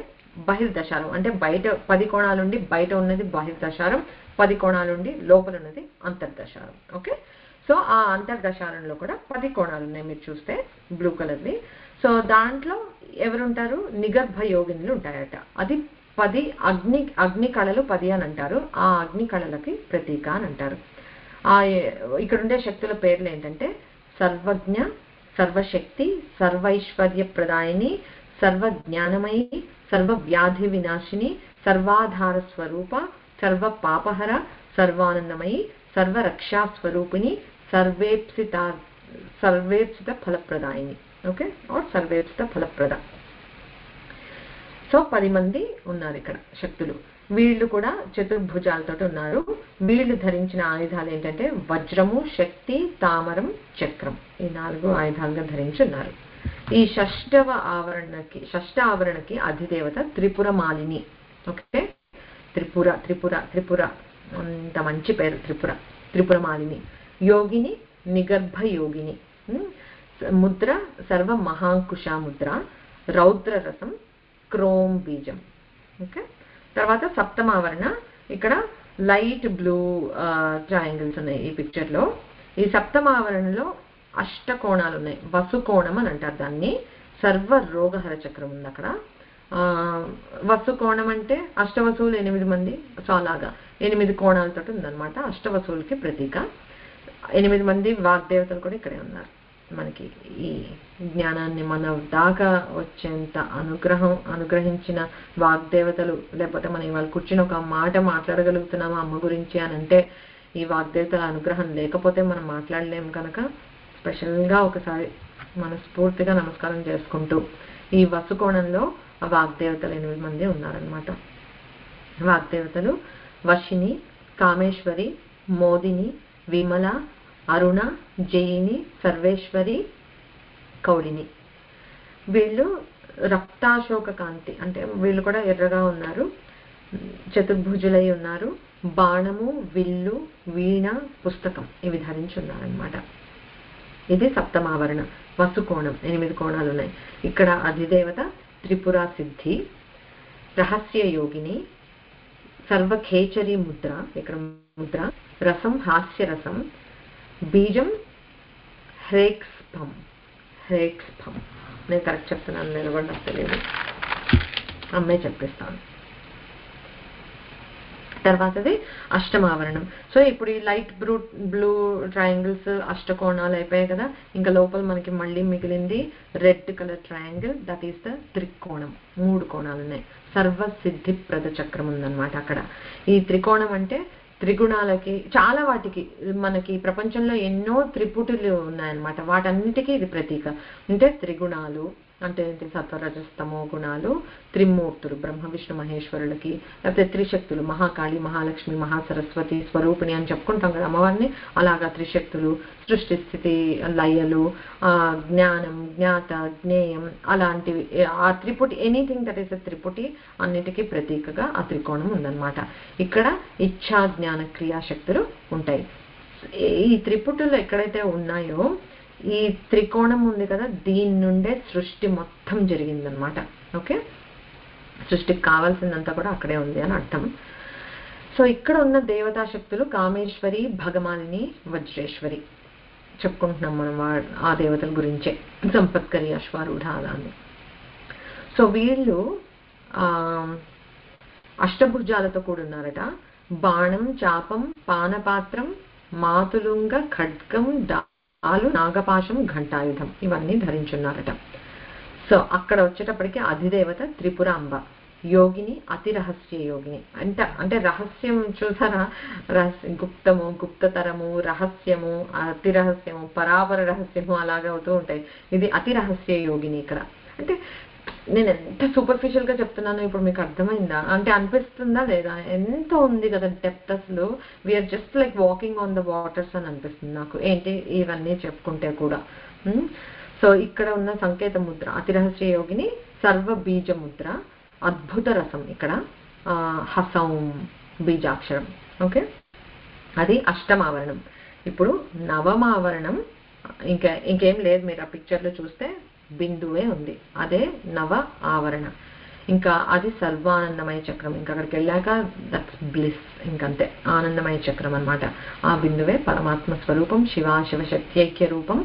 బహిర్దశారం అంటే బయట 10 కోణాలుండి బయట ఉన్నది బహిర్దశారం, 10 కోణాలుండి లోపల ఉన్నది అంతర్దశారం. ఓకే, సో ఆ అంతర్దశారంలో కూడా 10 కోణాలు ఉన్నాయి మీరు చూస్తే బ్లూ కలర్వి. సో దాంట్లో ఎవరుంటారు, నిగర్భ యోగినులు ఉంటాయట. అది 10 అగ్ని కళలు 10 అని అంటారు. ఆ అగ్ని కళలకి ప్రతీక అని అంటారు. ఇక్కడ ఉండే శక్తుల పేర్లు ఏంటంటే సర్వజ్ఞ, సర్వశక్తి, సర్వైశ్వర్య ప్రదాయిని, సర్వజ్ఞానమయి, సర్వ వ్యాధి వినాశిని, సర్వాధార స్వరూప, సర్వ పాపహర, సర్వానందమయి, సర్వ రక్షా స్వరూపిణి, సర్వేప్సిత ఫలప్రదాయిని. ఓకే, ఆర్ సర్వేప్సిత ఫలప్రద. సో 10 మంది ఉన్నారు ఇక్కడ శక్తులు. వీళ్ళు కూడా చతుర్భుజాలతో ఉన్నారు. వీళ్ళు ధరించిన ఆయుధాలు ఏంటంటే వజ్రము, శక్తి, తామరం, చక్రం, ఈ 4 ఆయుధాలుగా ధరించి ఉన్నారు. ఈ షష్ఠ ఆవరణకి అధిదేవత త్రిపురమాలిని. ఓకే, త్రిపుర త్రిపుర త్రిపుర అంత మంచి పేరు త్రిపుర, త్రిపురమాలిని. యోగిని, నిగర్భ యోగిని. ముద్ర సర్వ మహాంకుశ ముద్ర, రౌద్ర రసం, క్రోమ్ బీజం. ఓకే, తర్వాత సప్తమావరణ. ఇక్కడ లైట్ బ్లూ ట్రయాంగిల్స్ ఉన్నాయి ఈ పిక్చర్లో. ఈ సప్తమావరణలో 8 కోణాలు ఉన్నాయి. వసుకోణం అని అంటారు దాన్ని. సర్వ రోగహర చక్రం ఉంది అక్కడ. వసుకోణం అంటే అష్టవసువులు 8 మంది. సో అలాగా 8 కోణాలతో ఉందన్నమాట, అష్టవసువులకి ప్రతీక. 8 మంది వాగ్దేవతలు కూడా ఇక్కడే ఉన్నారు. మనకి ఈ జ్ఞానాన్ని మన దాకా వచ్చేంత అనుగ్రహించిన వాగ్దేవతలు, లేకపోతే మనం ఇవాళ కూర్చుని ఒక మాట మాట్లాడగలుగుతున్నాము అమ్మ గురించి అని అంటే ఈ వాగ్దేవతల అనుగ్రహం లేకపోతే మనం మాట్లాడలేము. కనుక స్పెషల్గా ఒకసారి మనస్ఫూర్తిగా నమస్కారం చేసుకుంటూ ఈ వసుకోణంలో ఆ వాగ్దేవతలు 8 మంది ఉన్నారనమాట. వాగ్దేవతలు వశిని, కామేశ్వరి, మోదిని, విమల, అరుణ, జయిని, సర్వేశ్వరి, కౌళిని. వీళ్ళు రక్తాశోక కాంతి అంటే వీళ్ళు కూడా ఎర్రగా ఉన్నారు, చతుర్భుజులై ఉన్నారు. బాణము, విల్లు, వీణ, పుస్తకం ఇవి ధరించి ఉన్నారనమాట. ఇది సప్తమావరణ. వసుకోణం 8 కోణాలు ఉన్నాయి. ఇక్కడ అధిదేవత త్రిపుర సిద్ధి, రహస్య యోగిని, సర్వఖేచరి ముద్ర. ఇక్కడ ముద్ర రసం, హాస్య రసం, బీజం హ్రేక్స్పం. హ్రేక్స్పం నేను కరెక్ట్ చెప్తున్నాను, నేను కూడా నాకు తెలియదు, అమ్మాయి చెప్పిస్తాను. తర్వాతది అష్టమావరణం. సో ఇప్పుడు ఈ లైట్ బ్లూ ట్రయాంగిల్స్ 8 కోణాలు అయిపోయాయి కదా. ఇంకా లోపల మనకి మళ్ళీ మిగిలింది red colour triangle, that is the త్రికోణం. 3 కోణాలు ఉన్నాయి. సర్వ సిద్ధి ప్రద చక్రం ఉందన్నమాట అక్కడ. ఈ త్రికోణం అంటే త్రిగుణాలకి చాలా వాటికి మనకి ప్రపంచంలో ఎన్నో త్రిపుటులు ఉన్నాయన్నమాట. వాటన్నిటికీ ఇది ప్రతీక. అంటే త్రిగుణాలు అంటే ఏంటి? సత్వరజస్తమో గుణాలు, త్రిమూర్తులు బ్రహ్మ విష్ణు మహేశ్వరులకి, లేకపోతే త్రిశక్తులు మహాకాళి, మహాలక్ష్మి, మహాసరస్వతి స్వరూపిణి అని చెప్పుకుంటాం కదా అమ్మవారిని. అలాగా త్రిశక్తులు, సృష్టి స్థితి లయలు, జ్ఞానం, జ్ఞాత, జ్ఞేయం, అలాంటివి ఆ త్రిపుటి, ఎనీథింగ్ దట్ ఈస్ ఎ త్రిపుటి అన్నిటికీ ప్రతీకగా ఆ త్రికోణం ఉందన్నమాట. ఇక్కడ ఇచ్ఛా జ్ఞాన క్రియాశక్తులు ఉంటాయి. ఈ త్రిపుటులు ఎక్కడైతే ఉన్నాయో ఈ త్రికోణం ఉంది కదా, దీని నుండే సృష్టి మొత్తం జరిగిందనమాట. ఓకే, సృష్టికి కావాల్సిందంతా కూడా అక్కడే ఉంది అని అర్థం. సో ఇక్కడ ఉన్న దేవతా శక్తులు కామేశ్వరి, భగమాలిని, వజ్రేశ్వరి చెప్పుకుంటున్నాం మనం ఆ దేవతల గురించే. సంపత్కరి, అశ్వారూఢ అలానే. సో వీళ్ళు అష్టభుజాలతో కూడున్నారట. బాణం, చాపం, పానపాత్రం, మాతులుంగ, ఖడ్గం, డాలు, నాగపాశం, ఘంటాయుధం ఇవన్నీ ధరించున్నారట. సో అక్కడ వచ్చేటప్పటికి అధిదేవత త్రిపురాంబ, యోగిని, అతి రహస్య యోగిని. అంటే రహస్యం చూసారా, గుప్తము, గుప్తతరము, రహస్యము, అతి రహస్యము, పరాపర రహస్యము అలాగే అవుతూ ఉంటాయి. ఇది అతి రహస్య యోగిని ఇక్కడ. అంటే నేను ఎంత సూపర్ఫిషియల్ గా చెప్తున్నాను ఇప్పుడు మీకు అర్థమైందా? అంటే అనిపిస్తుందా లేదా? ఎంత ఉంది కదా డెప్త్. అసలు we are just like walking on the waters అని అనిపిస్తుంది నాకు, ఏంటి ఇవన్నీ చెప్పుకుంటే కూడా. సో ఇక్కడ ఉన్న సంకేత ముద్ర అతి రహస్య యోగిని, సర్వ బీజ ముద్ర, అద్భుత రసం ఇక్కడ హసం బీజాక్షరం. ఓకే, అది అష్టమావరణం. ఇప్పుడు నవమావరణం ఇంకేం లేదు. మీరు ఆ పిక్చర్లో చూస్తే బిందువే ఉంది, అదే నవ ఆవరణ. ఇంకా అది సర్వానందమయ చక్రం. ఇంకా అక్కడికి వెళ్ళాక దట్స్ బ్లిస్, ఇంకంతే ఆనందమయ చక్రం అనమాట. ఆ బిందువే పరమాత్మ స్వరూపం, శివాశివ శక్త్యైక్య రూపం.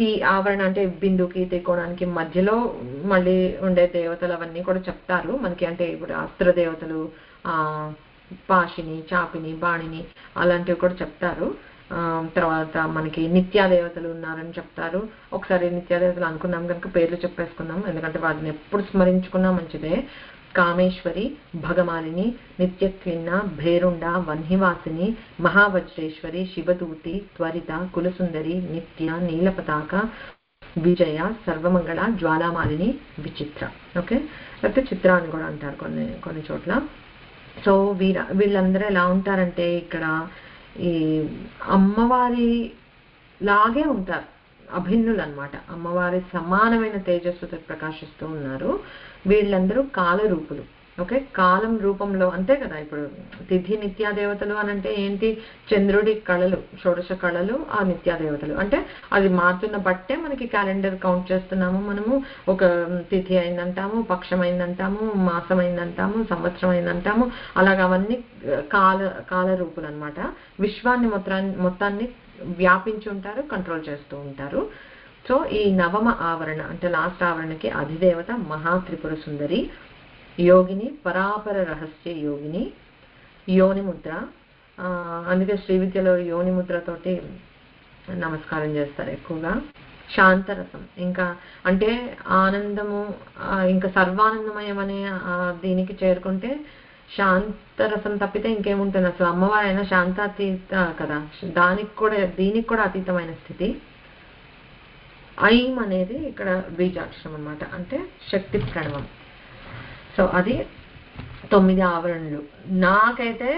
ఈ ఆవరణ అంటే బిందుకి త్రికోణానికి మధ్యలో మళ్ళీ ఉండే దేవతలు అవన్నీ కూడా చెప్తారు మనకి. అంటే ఇప్పుడు అస్త్ర దేవతలు, పాశిని, చాపిని, బాణిని అలాంటివి కూడా చెప్తారు. తర్వాత మనకి నిత్యాదేవతలు ఉన్నారని చెప్తారు. ఒకసారి నిత్యాదేవతలు అనుకున్నాం కనుక పేర్లు చెప్పేసుకుందాం, ఎందుకంటే వాటిని ఎప్పుడు స్మరించుకున్నా మంచిదే. కామేశ్వరి, భగమాలిని, నిత్యక్లిన్న, భేరుండ, వన్హివాసిని, మహావజ్రేశ్వరి, శివదూతి, త్వరిత, కులసుందరి, నిత్య, నీలపతాక, విజయ, సర్వమంగళ, జ్వాలామాలిని, విచిత్ర. ఓకే, లేకపోతే చిత్ర అని కూడా అంటారు కొన్ని చోట్ల. సో వీళ్ళందరూ ఎలా ఉంటారంటే ఇక్కడ ఈ అమ్మవారి లాగే ఉంటారు, అభిన్నులు అనమాట. అమ్మవారి సమానమైన తేజస్సుతో ప్రకాశిస్తూ ఉన్నారు. వీళ్ళందరూ కాలరూపులు. ఓకే, కాలం రూపంలో అంతే కదా. ఇప్పుడు తిథి నిత్యాదేవతలు అని అంటే ఏంటి? చంద్రుడి కళలు, షోడశ కళలు ఆ నిత్యాదేవతలు. అంటే అది మారుతున్న బట్టే మనకి క్యాలెండర్ కౌంట్ చేస్తున్నాము మనము. ఒక తిథి అయిందంటాము, పక్షం అయిందంటాము, మాసం అయిందంటాము, సంవత్సరం అయిందంటాము. అలాగ అవన్నీ కాలరూపులు అనమాట. విశ్వాన్ని మొత్తాన్ని వ్యాపించి ఉంటారు, కంట్రోల్ చేస్తూ ఉంటారు. సో ఈ నవమ ఆవరణ అంటే లాస్ట్ ఆవరణకి అధిదేవత మహాత్రిపుర సుందరి, యోగిని, పరాపర రహస్య యోగిని, యోనిముద్ర. అందుకే శ్రీ విద్యలో యోనిముద్రతోటి నమస్కారం చేస్తారు ఎక్కువగా. శాంతరసం, ఇంకా అంటే ఆనందము, ఇంకా సర్వానందమయం అనే దీనికి చేరుకుంటే శాంతరసం తప్పితే ఇంకేముంటుంది అసలు? అమ్మవారైనా శాంతాతీత కదా, దీనికి కూడా అతీతమైన స్థితి. ఐం అనేది ఇక్కడ బీజాక్షరం అనమాట, అంటే శక్తి ప్రణవం. సో అది 9 ఆవరణలు. నాకైతే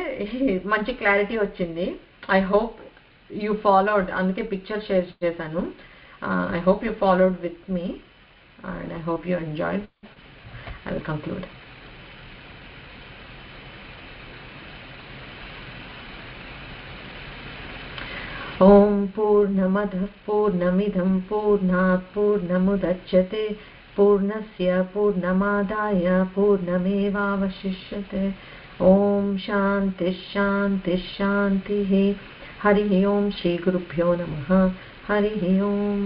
మంచి క్లారిటీ వచ్చింది. ఐ హోప్ యూ ఫాలోడ్, అందుకే పిక్చర్ షేర్ చేశాను. I hope you followed with me and I hope you enjoyed. I will conclude. ఓం పూర్ణమదః పూర్ణమిదం పూర్ణాత్ పూర్ణముదచ్యతే పూర్ణస్య పూర్ణమాదాయ పూర్ణమేవావశిష్యతే. ఓం శాంతి శాంతి శాంతి. హరి ఓం. శ్రీ గురుభ్యో నమః. హరి ఓం.